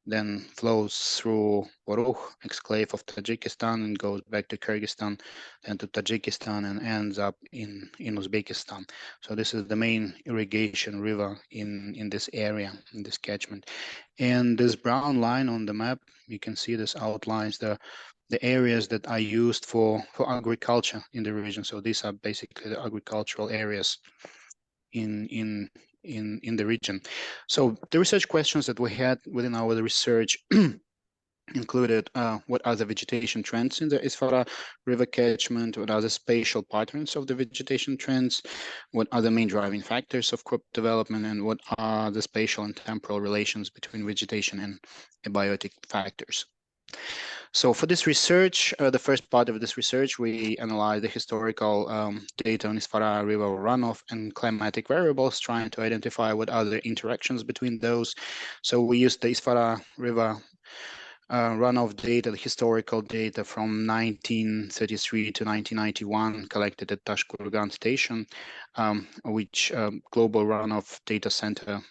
then flows through Oruch exclave of Tajikistan and goes back to Kyrgyzstan, then to Tajikistan, and ends up in Uzbekistan. So this is the main irrigation river in this area, in this catchment. And this brown line on the map, you can see this outlines the areas that are used for agriculture in the region. So these are basically the agricultural areas in the region. So the research questions that we had within our research included what are the vegetation trends in the Isfara river catchment, what are the spatial patterns of the vegetation trends, what are the main driving factors of crop development, and what are the spatial and temporal relations between vegetation and abiotic factors. So for this research, the first part of this research, we analyzed the historical data on Isfara river runoff and climatic variables, trying to identify what are the interactions between those. So we used the Isfara river runoff data, the historical data from 1933 to 1991 collected at Tashkurgan station, which Global Runoff Data Center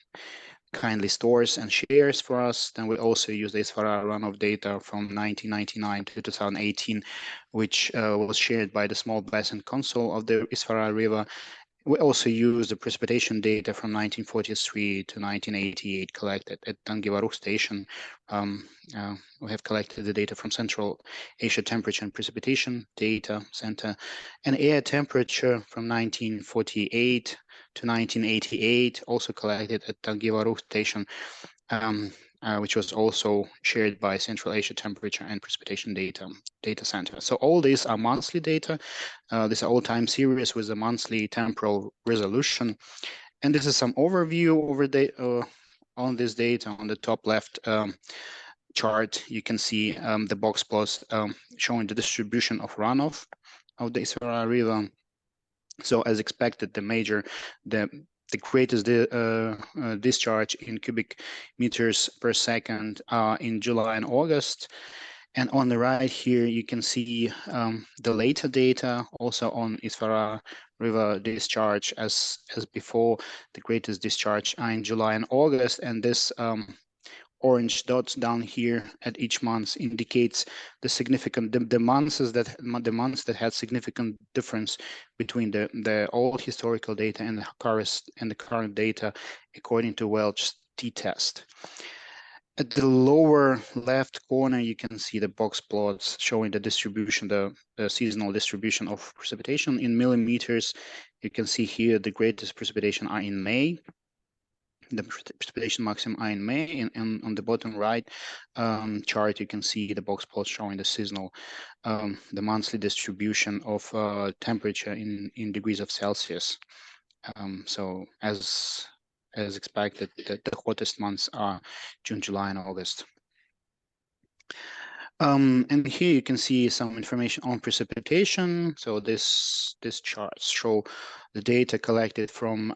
kindly stores and shares for us. Then we also use the Isfara runoff data from 1999 to 2018, which was shared by the Small Basin Council of the Isfara River. We also use the precipitation data from 1943 to 1988 collected at Tangivaruk station. We have collected the data from Central Asia Temperature and Precipitation Data Center, and air temperature from 1948 to 1988, also collected at Tangivaruk station, which was also shared by Central Asia Temperature and Precipitation Data Center. So all these are monthly data. These are all time series with a monthly temporal resolution. And this is some overview over on this data. On the top left chart, you can see the box plots showing the distribution of runoff of the Isfara River. So as expected, the greatest discharge in cubic meters per second in July and August. And on the right here, you can see the later data also on Isfara River discharge as before. The greatest discharge are in July and August, and this orange dots down here at each month indicates the significant the months that had significant difference between the old historical data and the current data according to Welch's t-test. At the lower left corner, you can see the box plots showing the distribution, the seasonal distribution of precipitation in millimeters. You can see here the greatest precipitation are in May. The precipitation maximum are in May, and on the bottom right chart, you can see the box plots showing the seasonal, the monthly distribution of temperature in degrees of Celsius. So as expected, the hottest months are June, July, and August. And here you can see some information on precipitation. So this charts show the data collected from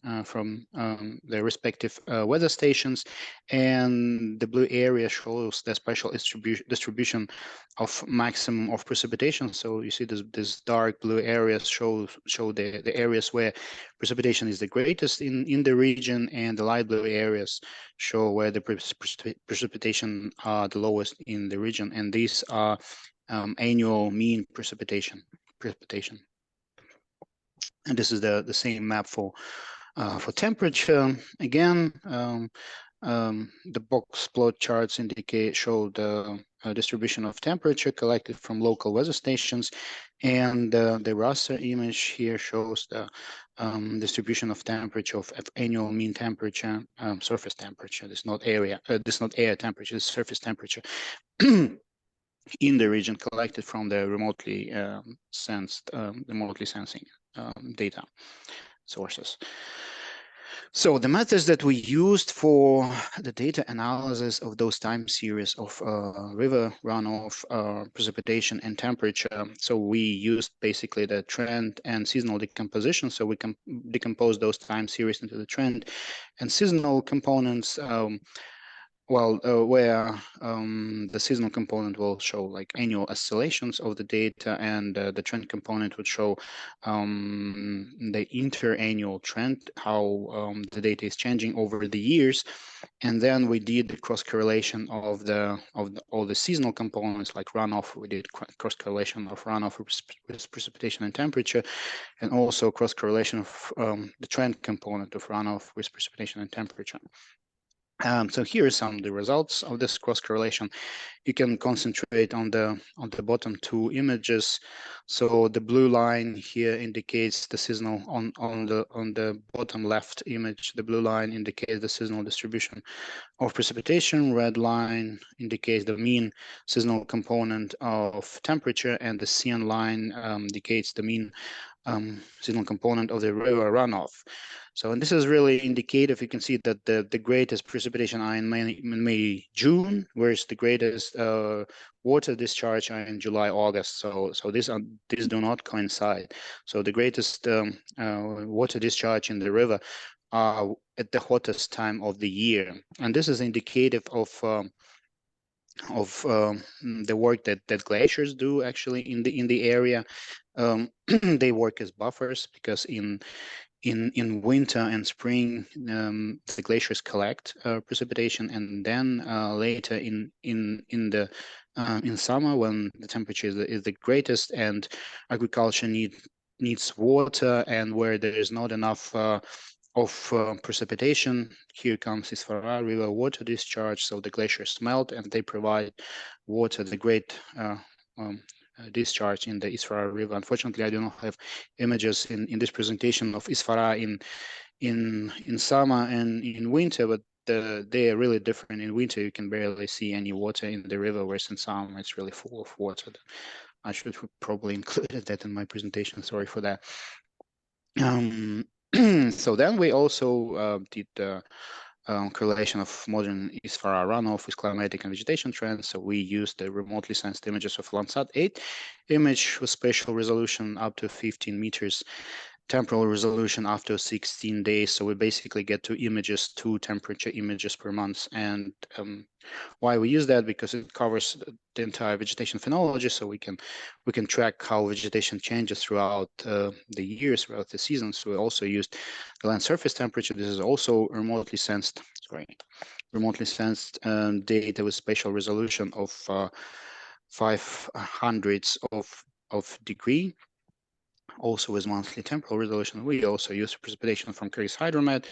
the respective weather stations, and the blue area shows the spatial distribution of maximum of precipitation. So you see this dark blue areas show the areas where precipitation is the greatest in the region, and the light blue areas show where the precipitation are the lowest in the region, and these are annual mean precipitation. And this is the same map for temperature. Again, the box plot charts show the distribution of temperature collected from local weather stations, and the raster image here shows the distribution of temperature of annual mean temperature, surface temperature. This is not air temperature, it's surface temperature in the region collected from the remotely sensing data sources. So the methods that we used for the data analysis of those time series of river runoff, precipitation, and temperature. So we used basically the trend and seasonal decomposition. So we can decompose those time series into the trend and seasonal components. well, where the seasonal component will show like annual oscillations of the data, and the trend component would show the interannual trend, how the data is changing over the years. And then we did the cross correlation of all the seasonal components like runoff. We did cross correlation of runoff with precipitation and temperature, and also cross correlation of the trend component of runoff with precipitation and temperature. So here are some of the results of this cross correlation. You can concentrate on the bottom two images. So the blue line here indicates the seasonal on the bottom left image. The blue line indicates the seasonal distribution of precipitation. Red line indicates the mean seasonal component of temperature, and the cyan line indicates the mean seasonal component of the river runoff. So, and this is really indicative. You can see that the greatest precipitation are in May, June, whereas the greatest water discharge are in July, August. So these do not coincide. So the greatest water discharge in the river are at the hottest time of the year, and this is indicative of the work that glaciers do actually in the area. They work as buffers because in winter and spring, the glaciers collect precipitation, and then later in summer, when the temperature is the greatest and agriculture needs water, and where there is not enough of precipitation, here comes Isfara River water discharge. So the glaciers melt and they provide water, the great discharge in the Isfara River. Unfortunately, I do not have images in this presentation of Isfara in summer and in winter, but they are really different. In winter, you can barely see any water in the river, whereas in summer, it's really full of water. I should probably included that in my presentation. Sorry for that. So then we also did the correlation of modern Isfara runoff with climatic and vegetation trends. So we used the remotely sensed images of Landsat 8 image with spatial resolution up to 15 meters, temporal resolution after 16 days. So we basically get two temperature images per month. And why we use that? Because it covers the entire vegetation phenology, so we can track how vegetation changes throughout the years, throughout the seasons. So we also used the land surface temperature. This is also remotely sensed data with spatial resolution of 500ths of degree. Also with monthly temporal resolution. We also use precipitation from Kyrgyz Hydromet,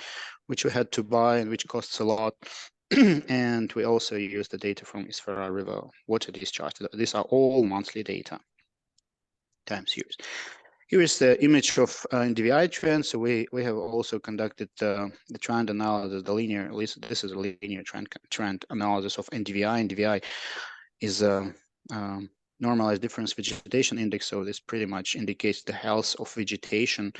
which we had to buy and which costs a lot. And we also use the data from Isfara River water discharge. These are all monthly data, time series. Here is the image of NDVI trend. So we have also conducted the trend analysis, this is a linear trend analysis of NDVI. NDVI is a normalized difference vegetation index. So this pretty much indicates the health of vegetation,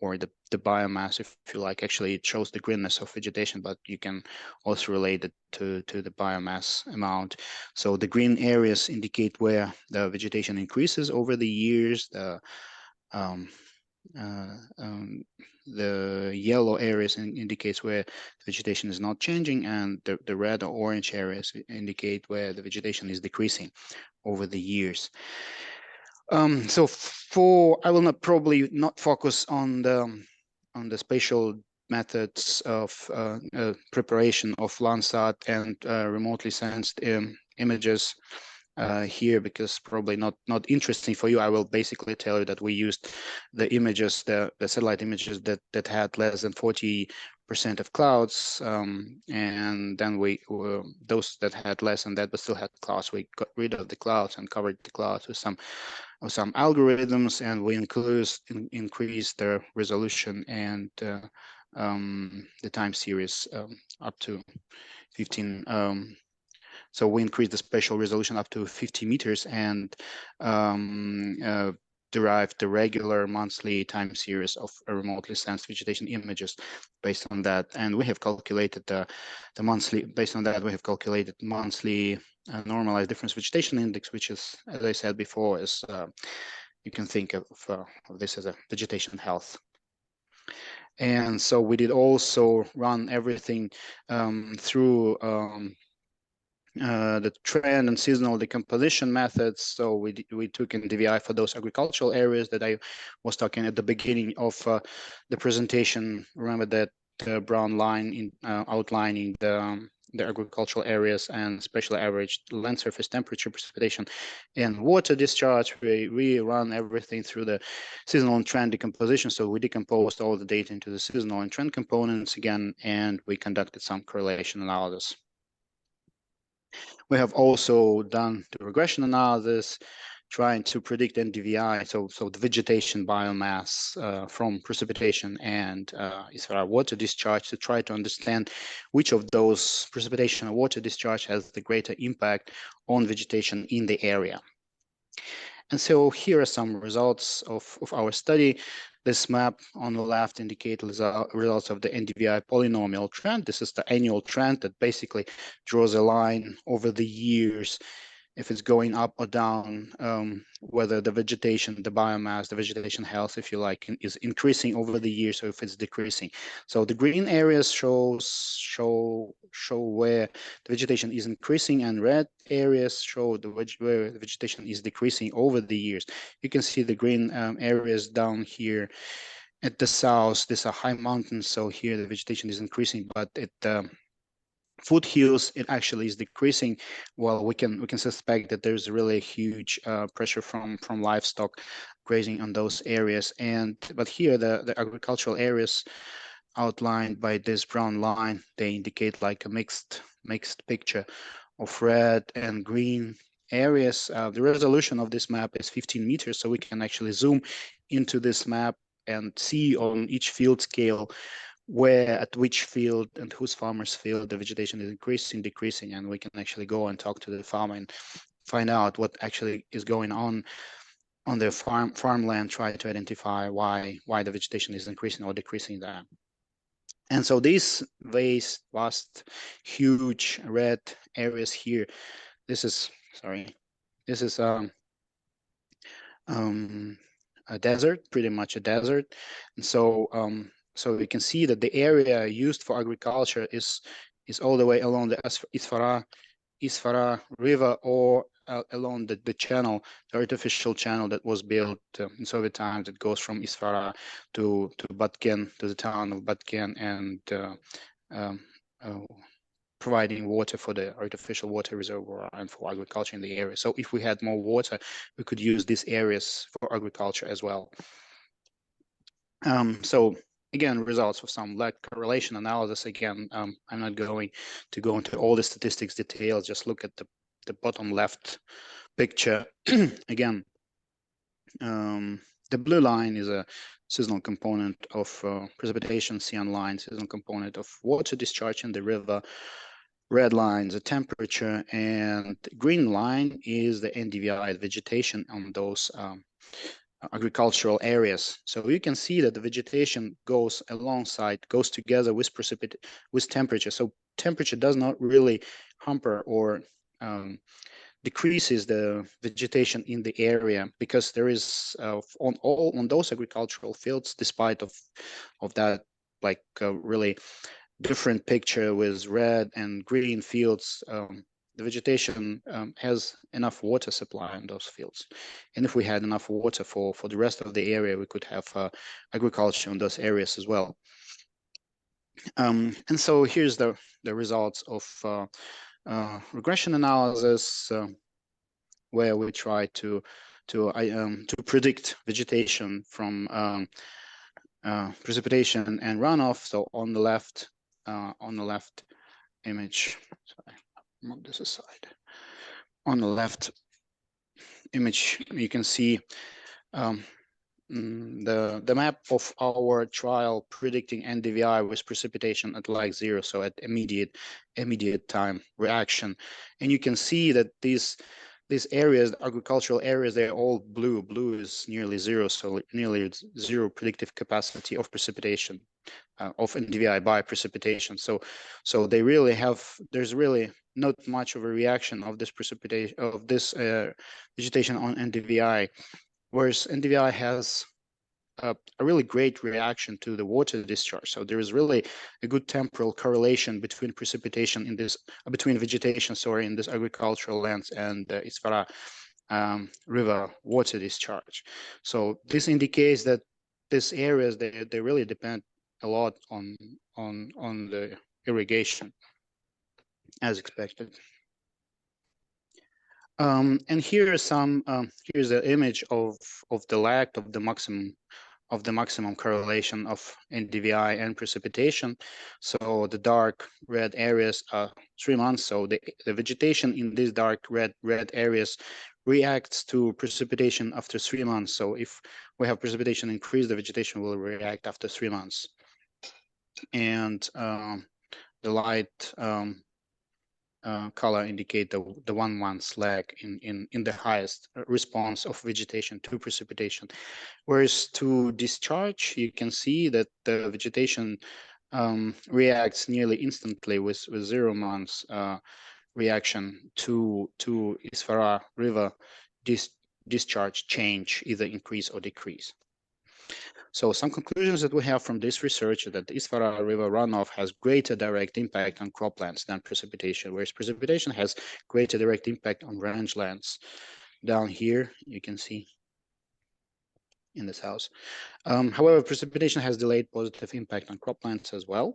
or the biomass, if you like. Actually, it shows the greenness of vegetation, but you can also relate it to the biomass amount. So the green areas indicate where the vegetation increases over the years. The yellow areas indicates where vegetation is not changing, and the red or orange areas indicate where the vegetation is decreasing over the years. So I will probably not focus on the spatial methods of preparation of Landsat and remotely sensed images here, because probably not interesting for you. I will basically tell you that we used the images, the satellite images that had less than 40% of clouds, and then those that had less than that but still had clouds, we got rid of the clouds and covered the clouds with some algorithms, and we increased the resolution and the time series up to 15. So we increased the spatial resolution up to 50 meters and derived the regular monthly time series of remotely sensed vegetation images based on that. And we have calculated the monthly, based on that, we have calculated monthly normalized difference vegetation index, which is, as I said before, is you can think of this as a vegetation health. And so we did also run everything through the trend and seasonal decomposition methods. So we took NDVI for those agricultural areas that I was talking at the beginning of the presentation. Remember that brown line in outlining the agricultural areas and special average land surface temperature, precipitation, and water discharge. We run everything through the seasonal and trend decomposition. So we decomposed all the data into the seasonal and trend components again, and we conducted some correlation analysis. We have also done the regression analysis, trying to predict NDVI, so the vegetation biomass from precipitation and ISFRA water discharge, to try to understand which of those precipitation or water discharge has the greater impact on vegetation in the area. And so here are some results of our study. This map on the left indicates results of the NDVI polynomial trend. This is the annual trend that basically draws a line over the years, if it's going up or down, whether the vegetation, the biomass, the vegetation health, if you like, is increasing over the years, or if it's decreasing. So the green areas show where the vegetation is increasing, and red areas show where the vegetation is decreasing over the years. You can see the green areas down here at the south. These are high mountains, so here the vegetation is increasing, but at foothills it actually is decreasing. Well, we can suspect that there's really huge pressure from livestock grazing on those areas. But here the agricultural areas outlined by this brown line, they indicate like a mixed picture of red and green areas. The resolution of this map is 15 meters, so we can actually zoom into this map and see on each field scale where at which field and whose farmer's field the vegetation is increasing, decreasing, and we can actually go and talk to the farmer and find out what actually is going on their farmland, try to identify why the vegetation is increasing or decreasing there. And so these vast, huge red areas here, this is a desert, pretty much a desert. And so so we can see that the area used for agriculture is all the way along the Isfara River, or along the channel, the artificial channel that was built in Soviet times, that goes from Isfara to Batken, to the town of Batken, and providing water for the artificial water reservoir and for agriculture in the area. So if we had more water, we could use these areas for agriculture as well. So again, results of some correlation analysis. Again, I'm not going to go into all the statistics details, just look at the bottom left picture. Again, the blue line is a seasonal component of precipitation, cyan line, seasonal component of water discharge in the river. Red line is the temperature, and green line is the NDVI vegetation on those agricultural areas. So you can see that the vegetation goes together with temperature. So temperature does not really hamper or decreases the vegetation in the area, because there is on those agricultural fields, despite of that like really different picture with red and green fields, the vegetation has enough water supply in those fields. And if we had enough water for the rest of the area, we could have agriculture in those areas as well. And so here's the results of regression analysis, where we try to predict vegetation from precipitation and runoff. So on the left image, sorry, move this aside. On the left image, you can see the map of our trial predicting NDVI with precipitation at like 0, so at immediate time reaction. And you can see that these areas, agricultural areas, they're all blue. Blue is nearly 0, so nearly 0 predictive capacity of precipitation of NDVI by precipitation. So they really there's really not much of a reaction of this precipitation of this vegetation on NDVI, whereas NDVI has a really great reaction to the water discharge. So there is really a good temporal correlation between precipitation in this, between vegetation, sorry, in this agricultural lands and the Isfara river water discharge. So this indicates that these areas, they really depend a lot on the irrigation, as expected. And here are some. Here's the image of the lack of the maximum correlation of NDVI and precipitation. So the dark red areas are 3 months. So the vegetation in these dark red areas reacts to precipitation after 3 months. So if we have precipitation increase, the vegetation will react after 3 months. And the light color indicate the 1 month lag in the highest response of vegetation to precipitation. Whereas to discharge, you can see that the vegetation reacts nearly instantly with 0 months reaction to Isfara river discharge change, either increase or decrease. So some conclusions that we have from this research are that the Isfara river runoff has greater direct impact on croplands than precipitation, whereas precipitation has greater direct impact on rangelands. Down here, you can see in this house. However, precipitation has delayed positive impact on croplands as well.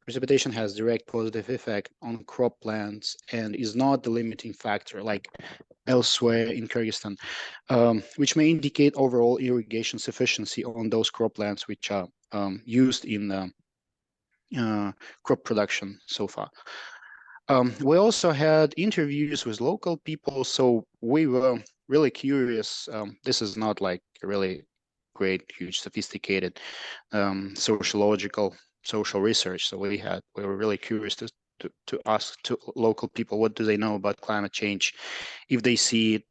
Precipitation has direct positive effect on croplands and is not the limiting factor like elsewhere in Kyrgyzstan, which may indicate overall irrigation sufficiency on those croplands which are used in crop production so far. We also had interviews with local people, so we were really curious. This is not like a really great, huge, sophisticated social research. So we were really curious to ask to local people, what do they know about climate change, if they see it,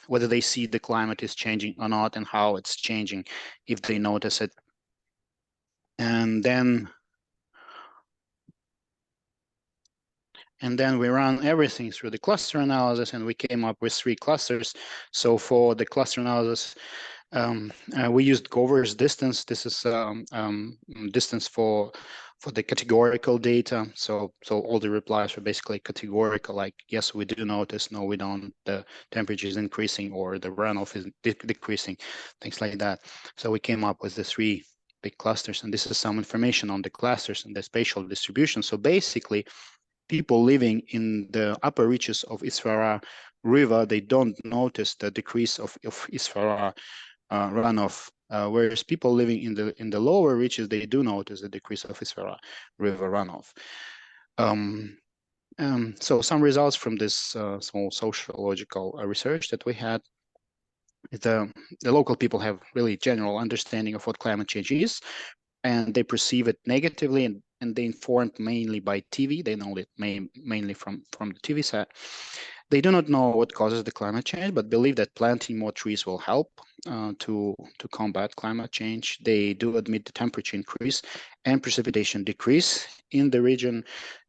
whether they see the climate is changing or not, and how it's changing, if they notice it. And then we ran everything through the cluster analysis, and we came up with 3 clusters. So for the cluster analysis, we used Gover's distance. This is distance for the categorical data. So all the replies were basically categorical, like yes, we do notice, no, we don't. The temperature is increasing, or the runoff is decreasing, things like that. So we came up with the 3 big clusters, and this is some information on the clusters and the spatial distribution. So basically, people living in the upper reaches of Isfara river, they don't notice the decrease of Isfara runoff, whereas people living in the lower reaches, they do notice the decrease of Isfara river runoff. So some results from this small sociological research that we had. The local people have really general understanding of what climate change is, and they perceive it negatively, and they informed mainly by TV. They know it mainly from the TV set. They do not know what causes the climate change, but believe that planting more trees will help to combat climate change. They do admit the temperature increase and precipitation decrease in the region,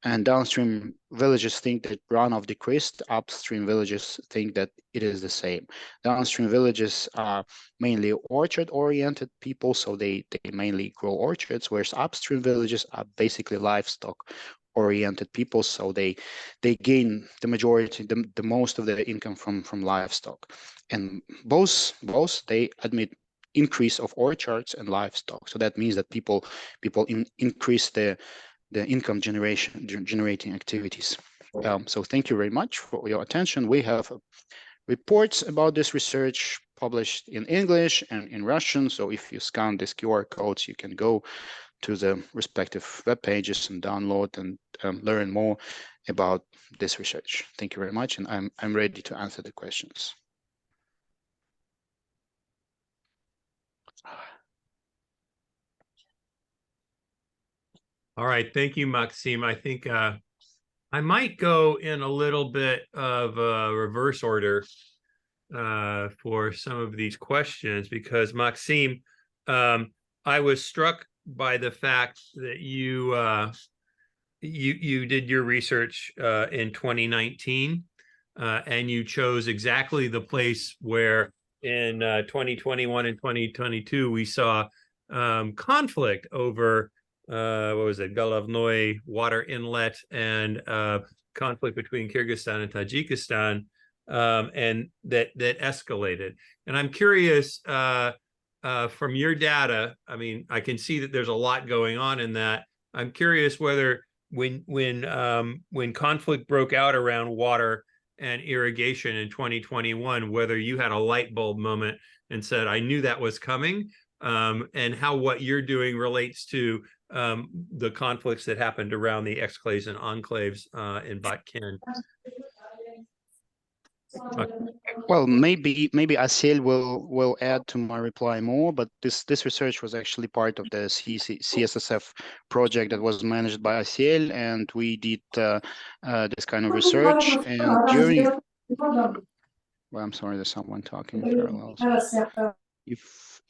and downstream villages think that runoff decreased. Upstream villages think that it is the same. Downstream villages are mainly orchard-oriented people, so they mainly grow orchards, whereas upstream villages are basically livestock-oriented people, so they gain the majority, the most of their income from livestock. And both they admit increase of orchards and livestock. So that means that people increase the income generating activities. So thank you very much for your attention. We have reports about this research published in English and in Russian. So if you scan these QR codes, you can go to the respective web pages and download and learn more about this research. Thank you very much, and I'm ready to answer the questions. All right, thank you, Maxim. I think I might go in a little bit of reverse order for some of these questions, because Maxim, I was struck by the fact that you did your research in 2019, and you chose exactly the place where in 2021 and 2022 we saw conflict over what was it, Golovnoy water inlet, and conflict between Kyrgyzstan and Tajikistan, and that escalated. And I'm curious, from your data, I mean, I can see that there's a lot going on in that. I'm curious whether when conflict broke out around water and irrigation in 2021, whether you had a light bulb moment and said, I knew that was coming, and how what you're doing relates to the conflicts that happened around the exclaves and enclaves in Batken. Well, maybe Asiel will add to my reply more, but this research was actually part of the CSSF project that was managed by Asiel, and we did this kind of research. And during, well, I'm sorry, there's someone talking in parallel. So if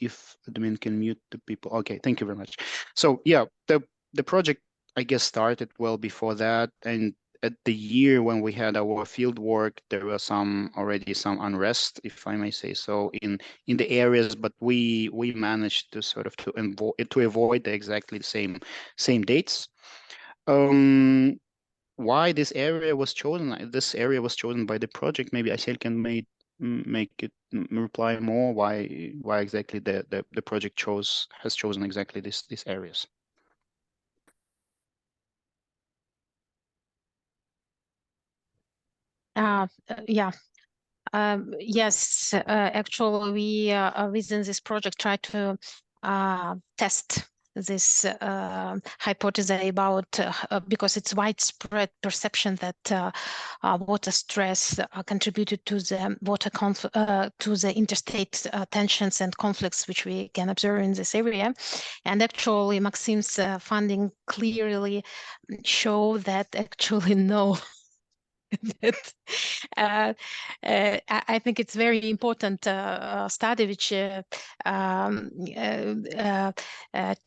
admin can mute the people, okay, thank you very much. So yeah, the project, I guess, started well before that, and at the year when we had our field work, there was already some unrest, if I may say so, in the areas, but we managed to sort of to avoid exactly the same dates. Why this area was chosen? This area was chosen by the project. Maybe Asiel can make it reply more why exactly the project has chosen exactly these areas. Yeah. Yes, actually, we within this project try to test this hypothesis about because it's widespread perception that water stress contributed to the to the interstate tensions and conflicts which we can observe in this area, and actually Maxim's funding clearly show that actually no. I think it's very important study which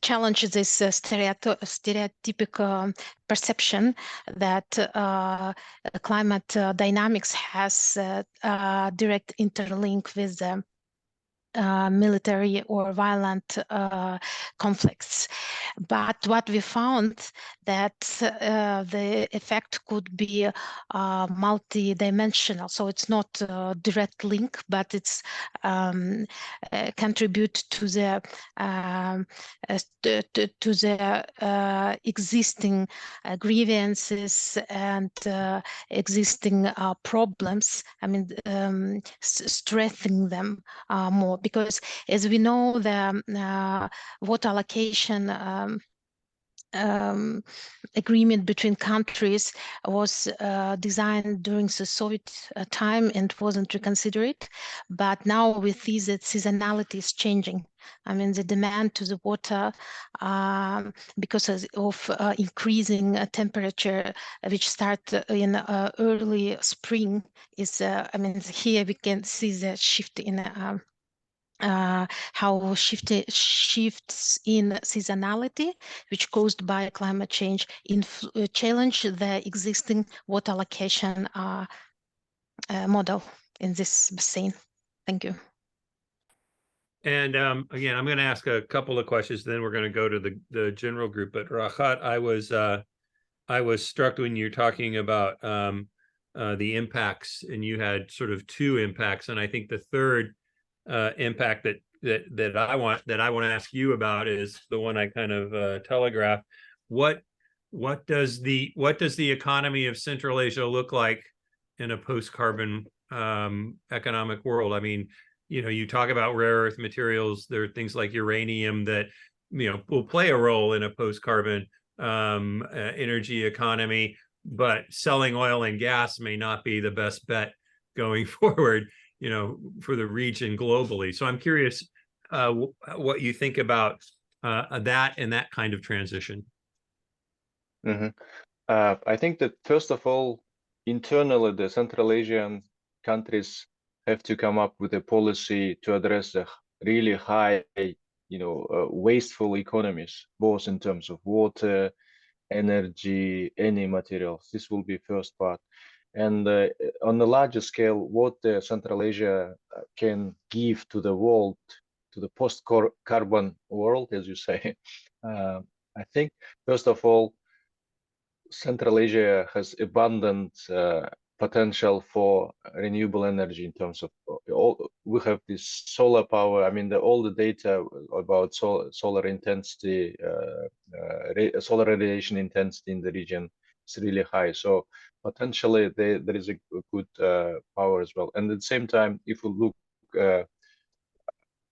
challenges this stereotypical perception that climate dynamics has direct interlink with the military or violent conflicts. But what we found that the effect could be multi-dimensional. So it's not a direct link, but it's contribute to the existing grievances and existing problems. I mean, strengthening them more, because as we know, the water allocation agreement between countries was designed during the Soviet time and wasn't reconsidered. But now we see that seasonality is changing. I mean, the demand to the water because of increasing temperature, which start in early spring, is, I mean, here we can see the shift in how shifts in seasonality, which caused by climate change, challenge the existing water allocation model in this basin. Thank you. And again, I'm going to ask a couple of questions, then we're going to go to the general group. But Rachat, I was struck when you're talking about the impacts, and you had sort of two impacts, and I think the third impact that I want to ask you about is the one I kind of telegraphed. What does the economy of Central Asia look like in a post-carbon economic world? I mean, you know, you talk about rare earth materials. There are things like uranium that, you know, will play a role in a post-carbon energy economy, but selling oil and gas may not be the best bet going forward, you know, for the region globally. So I'm curious what you think about that and that kind of transition. Mm-hmm. I think that first of all, internally, the Central Asian countries have to come up with a policy to address the really high, wasteful economies, both in terms of water, energy, any materials. This will be first part. And on a larger scale, what Central Asia can give to the world the post-carbon world, as you say. I think first of all, Central Asia has abundant potential for renewable energy in terms of we have this solar power. I mean, all the data about solar intensity, solar radiation intensity in the region is really high. So potentially there is a good power as well. And at the same time, if we look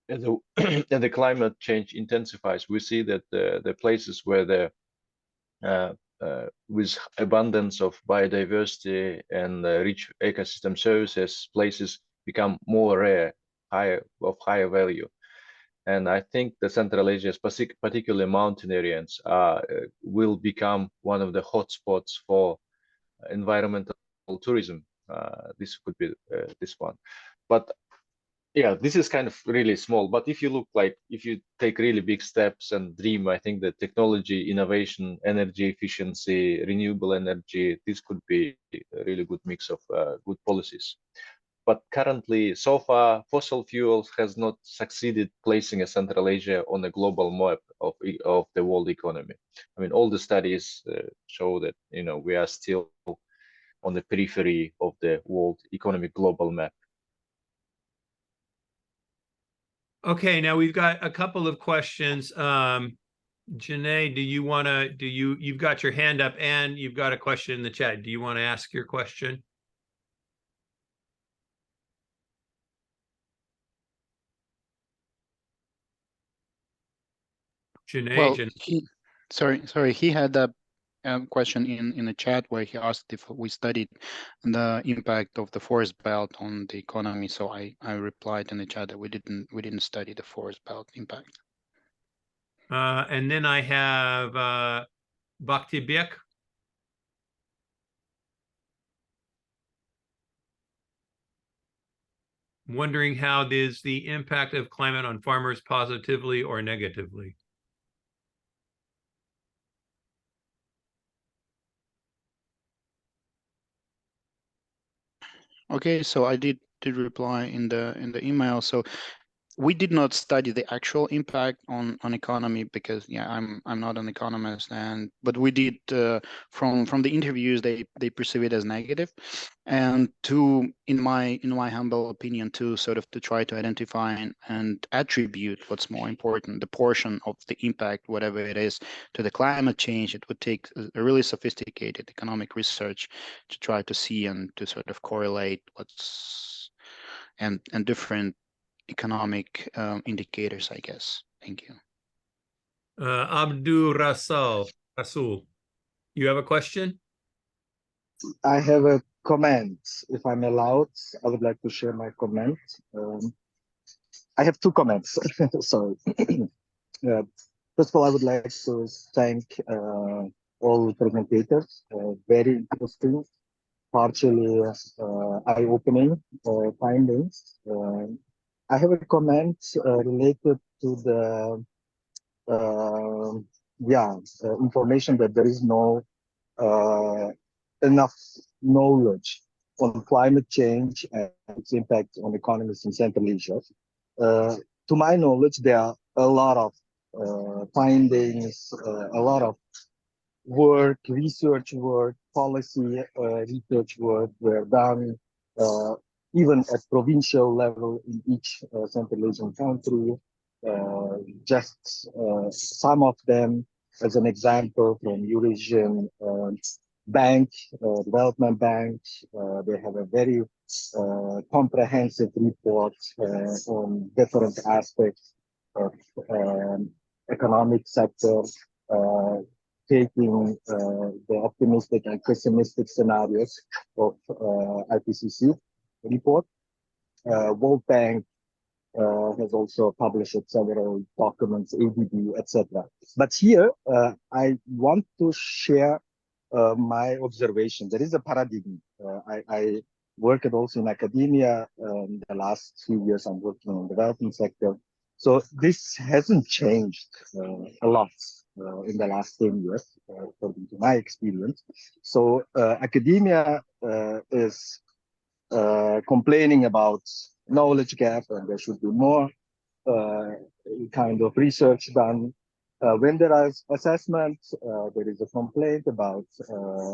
as the climate change intensifies, we see that the places where the with abundance of biodiversity and rich ecosystem services, places become more rare, of higher value. And I think the Central Asia, particularly mountain areas, will become one of the hotspots for environmental tourism. This could be this one. But yeah, this is kind of really small, but if you take really big steps and dream, I think that technology, innovation, energy efficiency, renewable energy, this could be a really good mix of good policies. But currently, so far, fossil fuels has not succeeded placing a Central Asia on a global map of the world economy. I mean, all the studies show that, we are still on the periphery of the world economic global map. Okay, now we've got a couple of questions. Janae, you've got your hand up and you've got a question in the chat. Do you want to ask your question? Janae, Well, he had a question in the chat where he asked if we studied the impact of the forest belt on the economy. So I replied in the chat that we didn't study the forest belt impact. And then I have Bhakti Bek. Wondering how is the impact of climate on farmers positively or negatively? Okay, so I did reply in the email. So we did not study the actual impact on economy because I'm not an economist, but we did from the interviews they perceive it as negative, and in my humble opinion to sort of to try to identify and attribute what's more important, the portion of the impact, whatever it is, to the climate change. It would take a really sophisticated economic research to try to see and to sort of correlate what's and different economic indicators, I guess. Thank you. Abdul Rasul, you have a question? I have a comment. If I'm allowed, I would like to share my comment. I have two comments. Sorry. First of all, I would like to thank all presentators. Very interesting, partially eye-opening findings. I have a comment related to the information that there is no enough knowledge on climate change and its impact on economies in Central Asia. To my knowledge, there are a lot of findings, a lot of work, research work, policy research work were done even at provincial level in each Central Asian country. Just some of them, as an example, from Eurasian Bank, Development Bank, they have a very comprehensive report on different aspects of economic sector, taking the optimistic and pessimistic scenarios of IPCC report. World Bank has also published several documents, ADB, etc. But here, I want to share my observation. There is a paradigm. I worked also in academia. The last few years, I'm working in the development sector. So this hasn't changed a lot in the last 10 years, according to my experience. So academia is complaining about knowledge gap and there should be more kind of research done. When there are assessments, there is a complaint about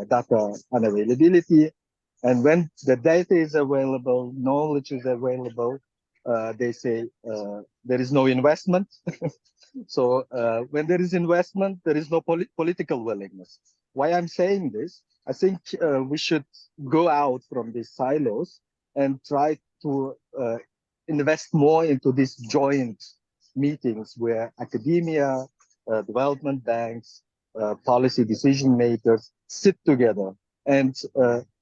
data unavailability. And when the data is available, knowledge is available, they say there is no investment. So when there is investment, there is no political willingness. Why I'm saying this, I think we should go out from these silos and try to invest more into these joint meetings where academia, development banks, policy decision makers sit together, and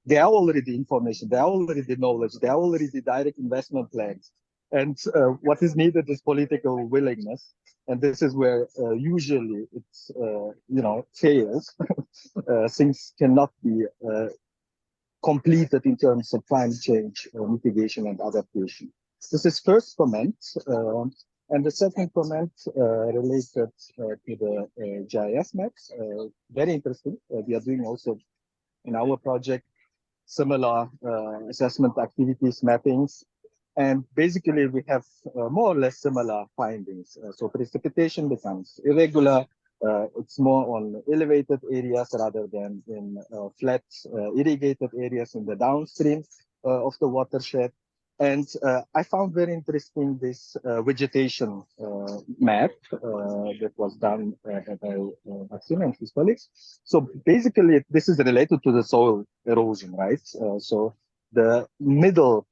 they are already the information, they are already the knowledge, they are already the direct investment plans. And what is needed is political willingness. And this is where usually it's, fails. Things cannot be completed in terms of climate change mitigation and adaptation. This is first comment. And the second comment related to the GIS maps. Very interesting. We are doing also in our project similar assessment activities, mappings. And basically, we have more or less similar findings. So precipitation becomes irregular. It's more on elevated areas rather than in flat irrigated areas in the downstream of the watershed. And I found very interesting this vegetation map that was done by Maxime and his colleagues. So basically, this is related to the soil erosion, right? So the middle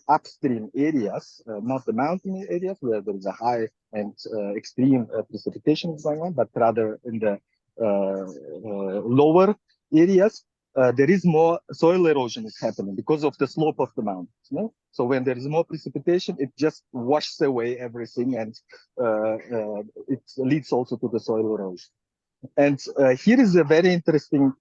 upstream areas, not the mountain areas where there is a high and extreme precipitation going on, but rather in the lower areas, there is more soil erosion is happening because of the slope of the mountains. No? So when there is more precipitation, it just washes away everything, and it leads also to the soil erosion. And here is a very interesting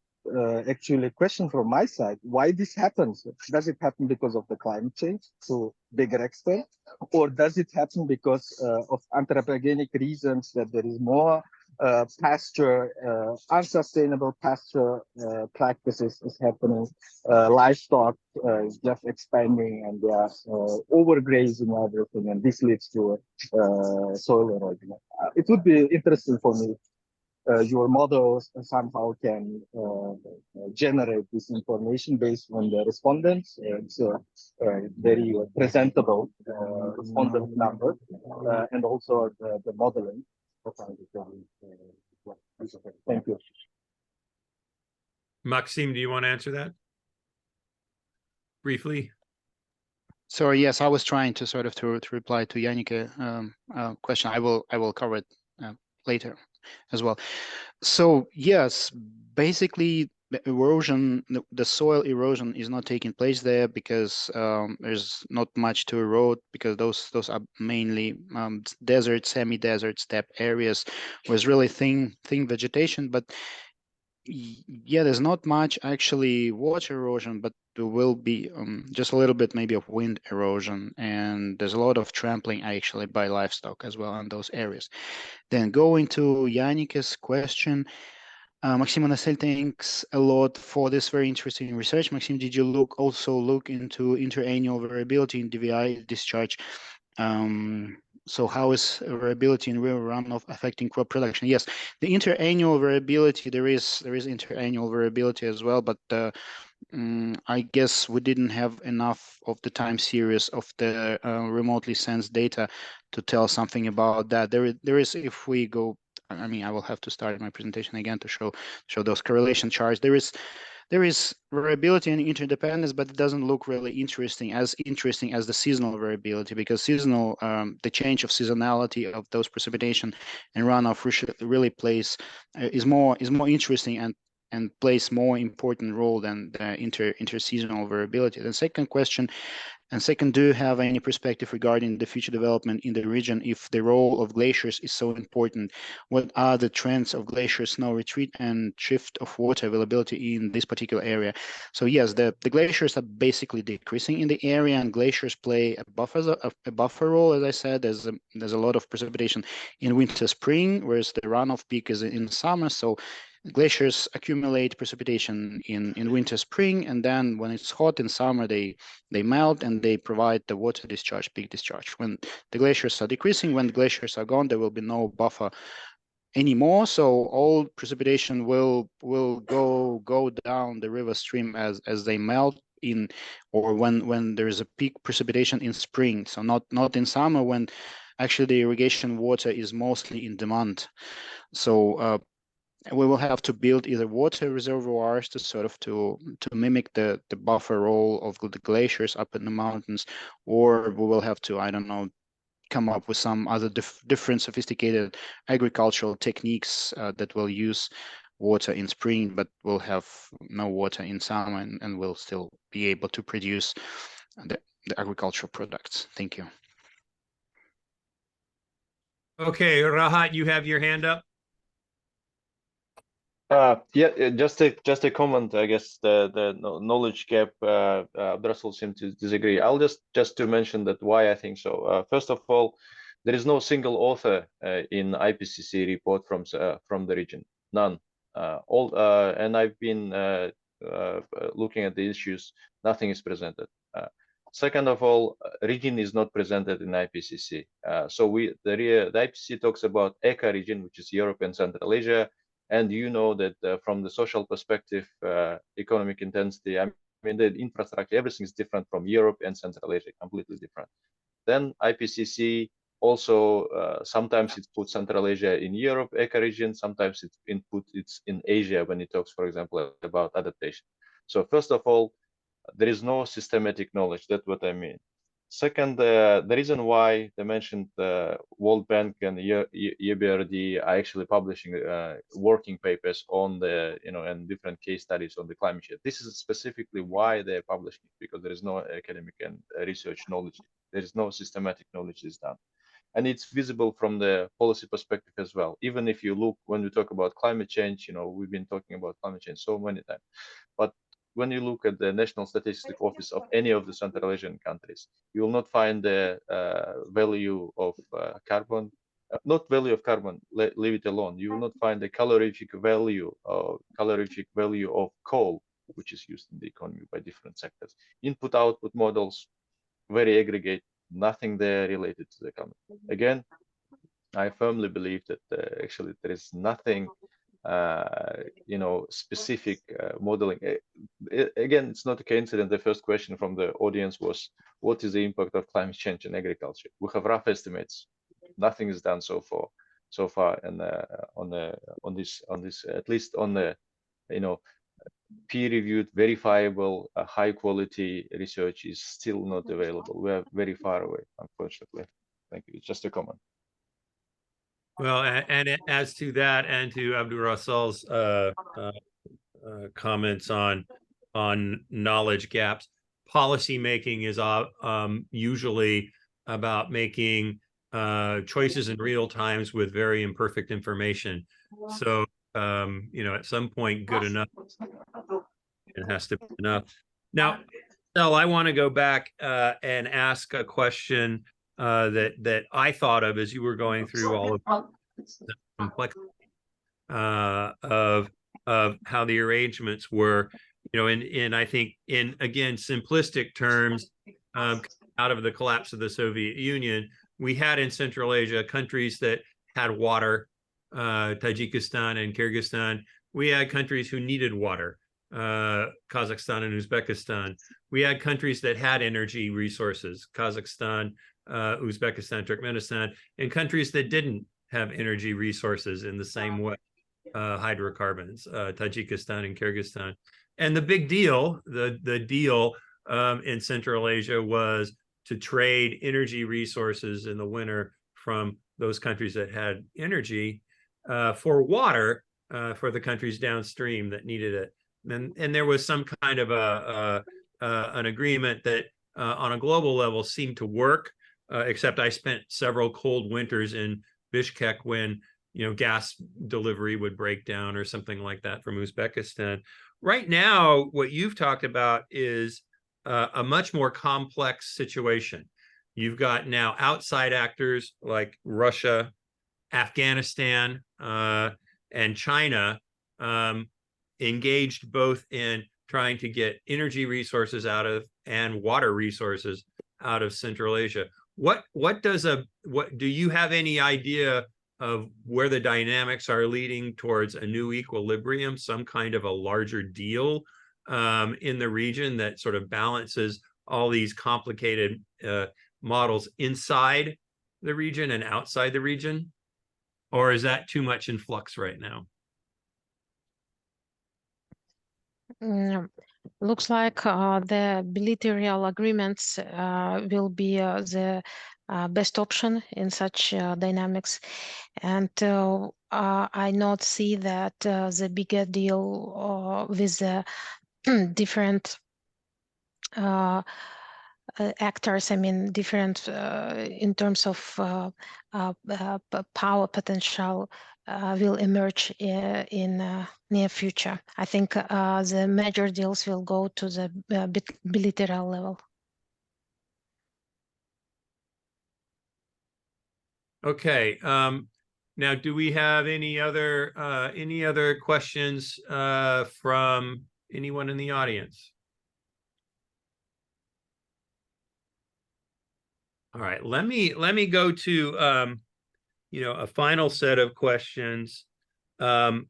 actually question from my side. Why this happens? Does it happen because of the climate change to bigger extent? Or does it happen because of anthropogenic reasons, that there is more pasture, unsustainable pasture practices is happening, livestock is just expanding, and they are overgrazing everything, and this leads to soil erosion. It would be interesting for me your models somehow can generate this information based on the respondents. It's a very presentable respondent number, and also the modeling. Thank you. Maxime, do you want to answer that briefly? Sorry, yes, I was trying to sort of to reply to Yannick question. I will cover it later as well. So yes, basically the erosion, the soil erosion is not taking place there because there's not much to erode, because those are mainly desert, semi-desert steppe areas with really thin vegetation. But yeah, there's not much actually water erosion, but there will be just a little bit maybe of wind erosion, and there's a lot of trampling actually by livestock as well in those areas. Then going to Yannick's question, Maxime Nassel, thanks a lot for this very interesting research. Maxime, did you also look into interannual variability in DVI discharge? So how is variability in river runoff affecting crop production? Yes, the interannual variability, there is interannual variability as well, but I guess we didn't have enough of the time series of the remotely sensed data to tell something about that. There is, if we go, I mean, I will have to start my presentation again to show those correlation charts. There is variability and interdependence, but it doesn't look really interesting as the seasonal variability, because seasonal, the change of seasonality of those precipitation and runoff really plays is more interesting and plays more important role than the interseasonal variability. The second question. And second, do you have any perspective regarding the future development in the region if the role of glaciers is so important? What are the trends of glacier snow retreat and shift of water availability in this particular area? So yes, the glaciers are basically decreasing in the area, and glaciers play a buffer role. As I said, there's a lot of precipitation in winter, spring, whereas the runoff peak is in summer. So glaciers accumulate precipitation in winter, spring, and then when it's hot in summer, they melt and they provide the water discharge, peak discharge. When the glaciers are decreasing, when the glaciers are gone, there will be no buffer anymore, so all precipitation will go down the river stream as they melt in, or when there is a peak precipitation in spring, so not in summer when actually the irrigation water is mostly in demand. So we will have to build either water reservoirs to sort of to mimic the buffer role of the glaciers up in the mountains, or we will have to, I don't know, come up with some other different sophisticated agricultural techniques that will use water in spring, but will have no water in summer, and will still be able to produce the agricultural products. Thank you. Okay, Rahat, you have your hand up. Yeah, just a comment. I guess the knowledge gap. Brussels seem to disagree. I'll just to mention that why I think so. First of all, there is no single author in IPCC report from the region. None. And I've been looking at the issues. Nothing is presented. Second of all, region is not presented in IPCC. So the IPCC talks about ECA region, which is Europe and Central Asia. And you know that from the social perspective, economic intensity, I mean, the infrastructure, everything is different from Europe and Central Asia, completely different. Then IPCC also, sometimes it puts Central Asia in Europe, ECA region, sometimes it's in Asia when it talks, for example, about adaptation. So first of all, there is no systematic knowledge, that's what I mean. Second, the reason why they mentioned World Bank and the EBRD are actually publishing working papers on the, and different case studies on the climate change. This is specifically why they're publishing it, because there is no academic and research knowledge. There is no systematic knowledge is done. And it's visible from the policy perspective as well. Even if you look, when we talk about climate change, we've been talking about climate change so many times. But when you look at the National Statistics Office of any of the Central Asian countries, you will not find the value of carbon, not value of carbon, leave it alone. You will not find the calorific value of coal, which is used in the economy by different sectors. Input-output models, very aggregate, nothing there related to the climate. Again, I firmly believe that actually there is nothing specific modeling. Again, it's not a coincidence. The first question from the audience was, what is the impact of climate change in agriculture? We have rough estimates. Nothing is done so far, and on this, at least on the, peer-reviewed, verifiable, high-quality research is still not available. We are very far away, unfortunately. Thank you. Just a comment. Well, and as to that, and to Abdul Rasul's comments on knowledge gaps, policy making is usually about making choices in real times with very imperfect information. So at some point, good enough, it has to be enough. Now, Sel, I want to go back and ask a question that I thought of as you were going through all of the complexity of how the arrangements were, and I think in, again, simplistic terms, out of the collapse of the Soviet Union, we had in Central Asia countries that had water, Tajikistan and Kyrgyzstan. We had countries who needed water, Kazakhstan and Uzbekistan. We had countries that had energy resources, Kazakhstan, Uzbekistan, Turkmenistan, and countries that didn't have energy resources in the same way, hydrocarbons, Tajikistan and Kyrgyzstan. And the big deal, the deal in Central Asia was to trade energy resources in the winter from those countries that had energy for water for the countries downstream that needed it. And there was some kind of an agreement that on a global level seemed to work, except I spent several cold winters in Bishkek when gas delivery would break down or something like that from Uzbekistan. Right now, what you've talked about is a much more complex situation. You've got now outside actors like Russia, Afghanistan, and China engaged both in trying to get energy resources out of and water resources out of Central Asia. What do you have any idea of where the dynamics are leading towards a new equilibrium, some kind of a larger deal in the region that sort of balances all these complicated models inside the region and outside the region? Or is that too much in flux right now? Looks like the bilateral agreements will be the best option in such dynamics. And I not see that the bigger deal with the different actors, I mean, different in terms of power potential will emerge in near future. I think the major deals will go to the bilateral level. Okay. Now, do we have any other questions from anyone in the audience? All right, let me go to a final set of questions. I'm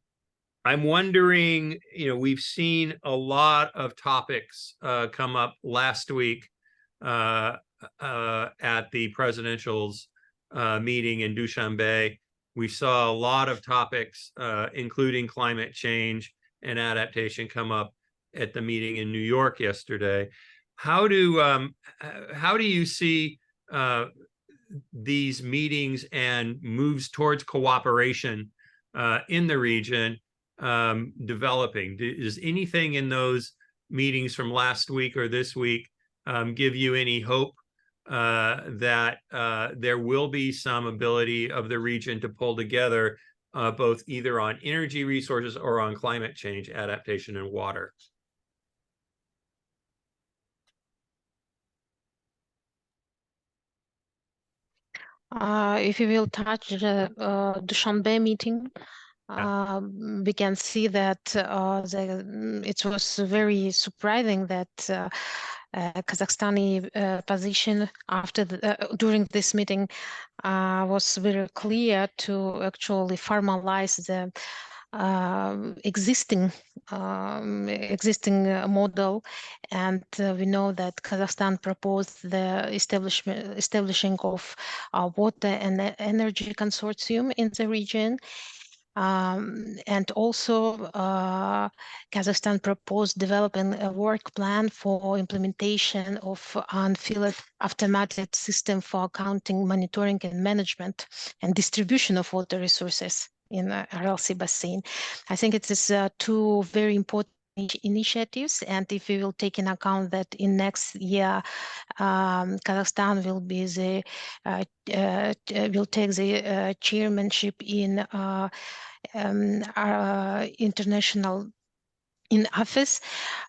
wondering, we've seen a lot of topics come up last week at the presidential's meeting in Dushanbe. We saw a lot of topics, including climate change and adaptation, come up at the meeting in New York yesterday. How do you see these meetings and moves towards cooperation in the region developing? Does anything in those meetings from last week or this week give you any hope that there will be some ability of the region to pull together both either on energy resources or on climate change adaptation and water? If you will touch the Dushanbe meeting, we can see that it was very surprising that Kazakhstani position after during this meeting was very clear to actually formalize the existing model, and we know that Kazakhstan proposed the establishing of a water and energy consortium in the region. And also Kazakhstan proposed developing a work plan for implementation of unfilled automated system for accounting, monitoring and management and distribution of water resources in the Aral Sea basin. I think it is two very important initiatives, and if we will take in account that in next year Kazakhstan will be will take the chairmanship in international in office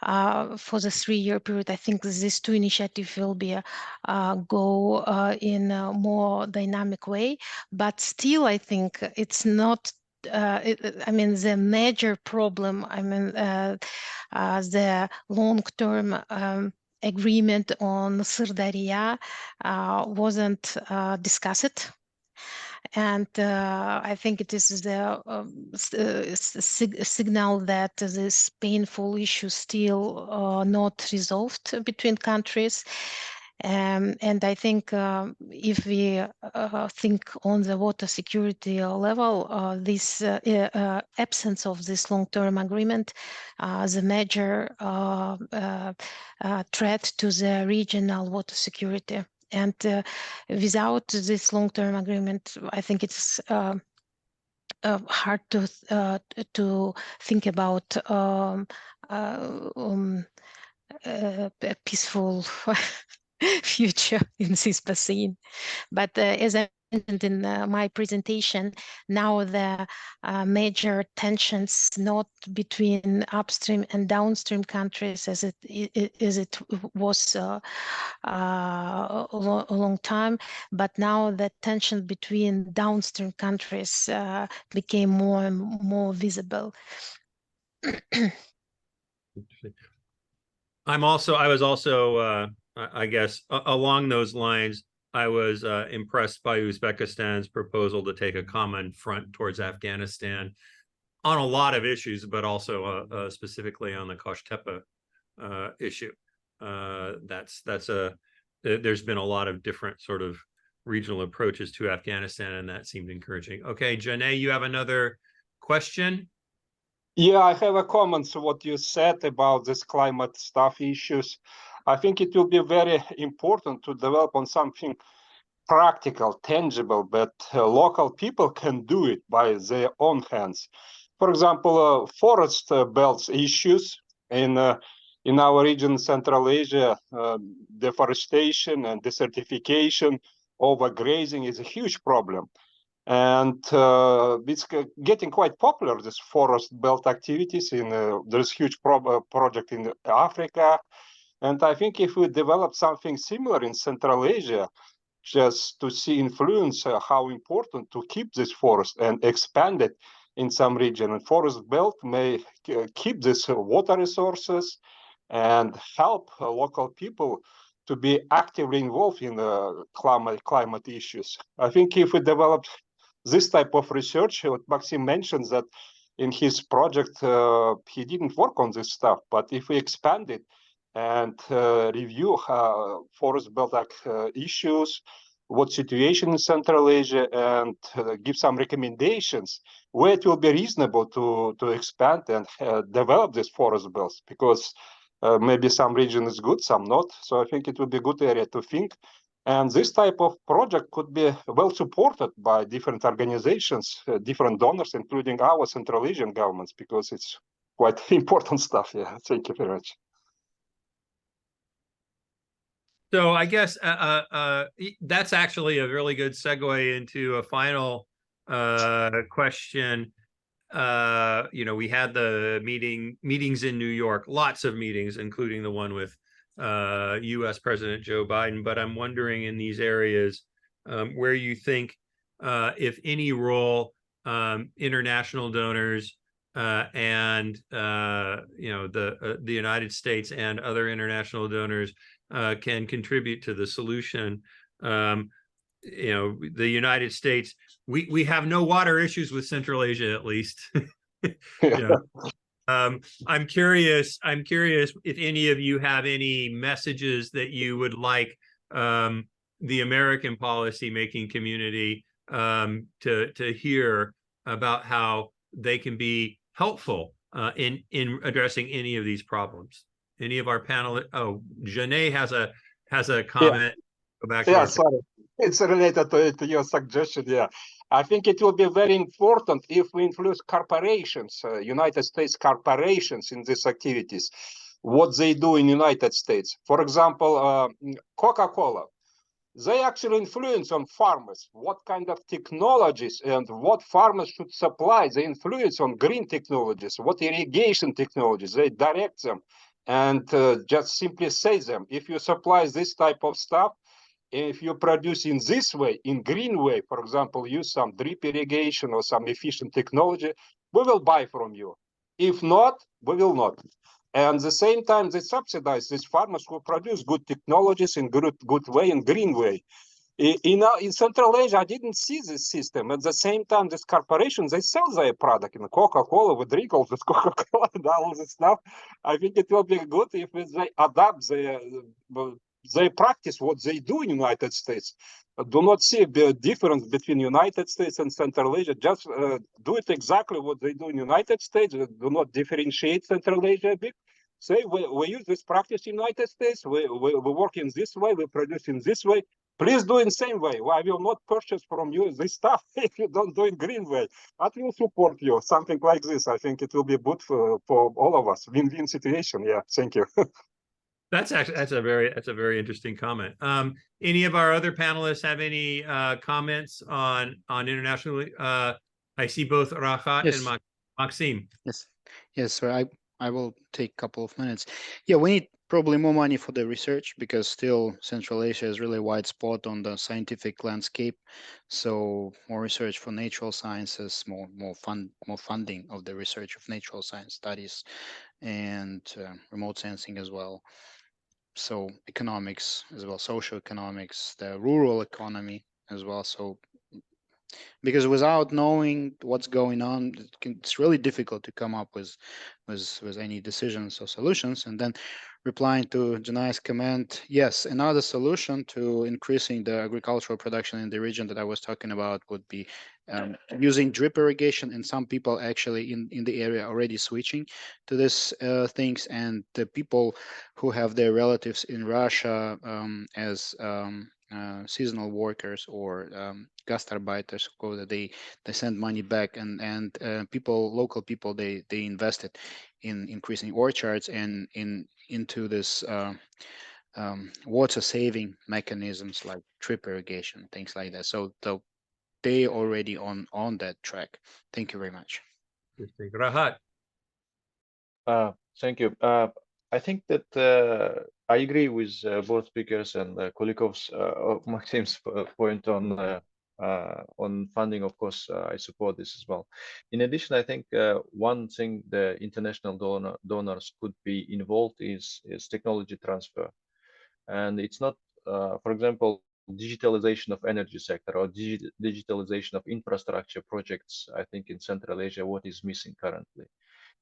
for the 3-year period. I think these two initiatives will be go in a more dynamic way, but still I think it's not I mean the major problem, I mean the long-term agreement on Sirdarya wasn't discussed. And I think it is the signal that this painful issue still not resolved between countries. And I think if we think on the water security level, this absence of this long-term agreement is a major threat to the regional water security. And without this long-term agreement, I think it's hard to think about a peaceful future in this basin. But as I mentioned in my presentation, now the major tensions not between upstream and downstream countries as it was a long time, but now the tension between downstream countries became more and more visible. I was also, I guess, along those lines, I was impressed by Uzbekistan's proposal to take a common front towards Afghanistan on a lot of issues, but also specifically on the Kosh-Tepe issue. There's been a lot of different sort of regional approaches to Afghanistan, and that seemed encouraging. Okay, Janae, you have another question? Yeah, I have a comment to what you said about this climate stuff issues. I think it will be very important to develop on something practical, tangible, but local people can do it by their own hands. For example, forest belts issues in our region, Central Asia, deforestation and desertification, overgrazing is a huge problem. And it's getting quite popular, this forest belt activities. There's huge project in Africa. And I think if we develop something similar in Central Asia, just to see influence how important to keep this forest and expand it in some region. And forest belt may keep this water resources and help local people to be actively involved in climate issues. I think if we develop this type of research, what Maxim mentions that in his project, he didn't work on this stuff, but if we expand it and review forest belt issues, what situation in Central Asia, and give some recommendations where it will be reasonable to expand and develop these forest belts, because maybe some region is good, some not. So I think it would be a good area to think. And this type of project could be well supported by different organizations, different donors, including our Central Asian governments, because it's quite important stuff. Yeah, thank you very much. So I guess that's actually a really good segue into a final question. We had the meetings in New York, lots of meetings, including the one with U.S. President Joe Biden. But I'm wondering in these areas where you think, if any role international donors and the United States and other international donors can contribute to the solution. The United States, we have no water issues with Central Asia, at least. I'm curious if any of you have any messages that you would like the American policy-making community to hear about how they can be helpful in addressing any of these problems. Any of our panelists? Oh, Janae has a comment. Yeah. Go back. Yeah, sorry. It's related to your suggestion. Yeah, I think it will be very important if we influence corporations, United States corporations, in these activities, what they do in United States. For example, Coca-Cola, they actually influence on farmers, what kind of technologies and what farmers should supply. They influence on green technologies, what irrigation technologies, they direct them and just simply say them, if you supply this type of stuff, if you produce in this way, in green way, for example, use some drip irrigation or some efficient technology, we will buy from you. If not, we will not. And at the same time, they subsidize these farmers who produce good technologies in good way, in green way. In Central Asia, I didn't see this system. At the same time, these corporations, they sell their product in Coca-Cola, we drink all this Coca-Cola and all this stuff. I think it will be good if they adapt they practice what they do in United States. Do not see a difference between United States and Central Asia. Just do it exactly what they do in United States. Do not differentiate Central Asia a bit. Say we use this practice in United States. We work in this way. We produce in this way. Please do in the same way. I will not purchase from you this stuff if you don't do it green way. I will support you. Something like this. I think it will be good for all of us. Win-win situation. Yeah. Thank you. That's a very interesting comment. Any of our other panelists have any comments on international? I see both Rahat and Maxim. Yes, sir. I will take a couple of minutes. Yeah, we need probably more money for the research because still Central Asia is really a wide spot on the scientific landscape. So more research for natural sciences, more funding of the research of natural science studies, and remote sensing as well. So economics as well, social economics, the rural economy as well. So because without knowing what's going on, it's really difficult to come up with any decisions or solutions. And then replying to Janai's comment, yes, another solution to increasing the agricultural production in the region that I was talking about would be using drip irrigation, and some people actually in the area already switching to this things, and the people who have their relatives in Russia as seasonal workers or gastarbeiters, go that they send money back, and local people, they invested in increasing orchards and into this water saving mechanisms like drip irrigation, things like that. So they already on that track. Thank you very much. Rahat. Thank you. I think that I agree with both speakers and Kulikov's Maxim's point on funding. Of course, I support this as well. In addition, I think one thing the international donors could be involved is technology transfer, and it's not, for example, digitalization of energy sector or digitalization of infrastructure projects. I think in Central Asia, what is missing currently.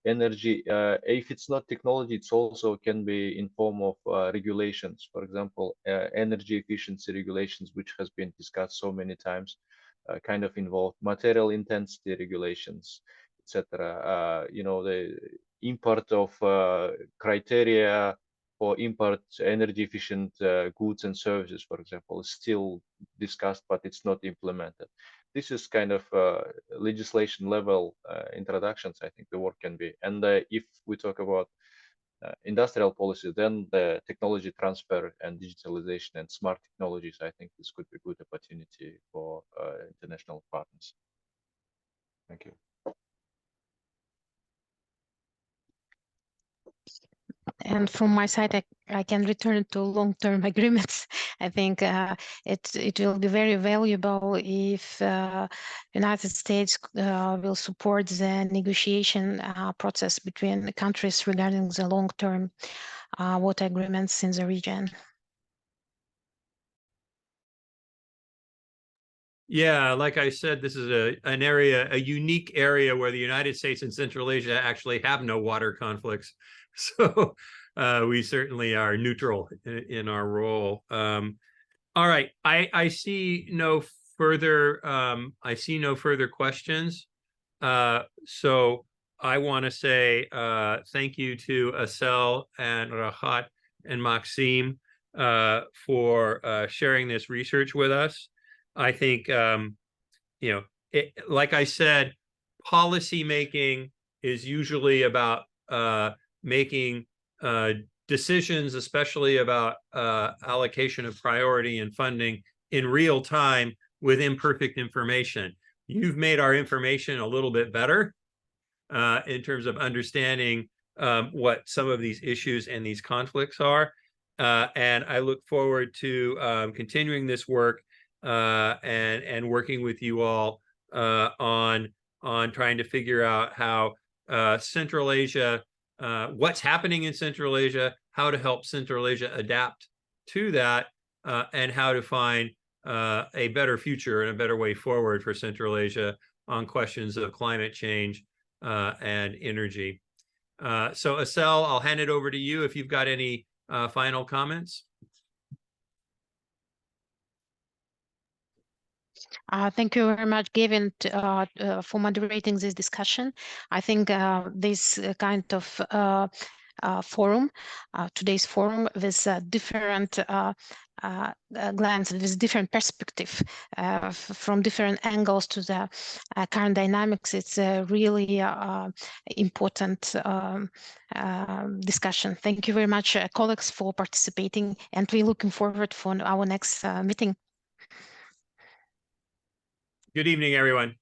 Energy, if it's not technology, it's also can be in form of regulations. For example, energy efficiency regulations, which has been discussed so many times, kind of involved material intensity regulations, etc. You know, the import of criteria for import energy efficient goods and services, for example, is still discussed, but it's not implemented. This is kind of legislation level introductions. I think the work can be, and if we talk about industrial policy, then the technology transfer and digitalization and smart technologies, I think this could be a good opportunity for international partners. Thank you. And from my side, I can return to long-term agreements. I think it will be very valuable if United States will support the negotiation process between the countries regarding the long-term water agreements in the region. Yeah, like I said, this is a unique area where the United States and Central Asia actually have no water conflicts. So we certainly are neutral in our role. All right, I see no further questions. So I want to say thank you to Asel and Rahat and Maxim for sharing this research with us. I think, like I said, policy making is usually about making decisions, especially about allocation of priority and funding in real time with imperfect information. You've made our information a little bit better in terms of understanding what some of these issues and these conflicts are. And I look forward to continuing this work and working with you all on trying to figure out how Central Asia, what's happening in Central Asia, how to help Central Asia adapt to that, and how to find a better future and a better way forward for Central Asia on questions of climate change and energy. So Asel, I'll hand it over to you if you've got any final comments. Thank you very much, Gavin, for moderating this discussion. I think this kind of forum, today's forum, with different glance, with different perspective from different angles to the current dynamics, it's a really important discussion. Thank you very much, colleagues, for participating, and we're looking forward for our next meeting. Good evening, everyone.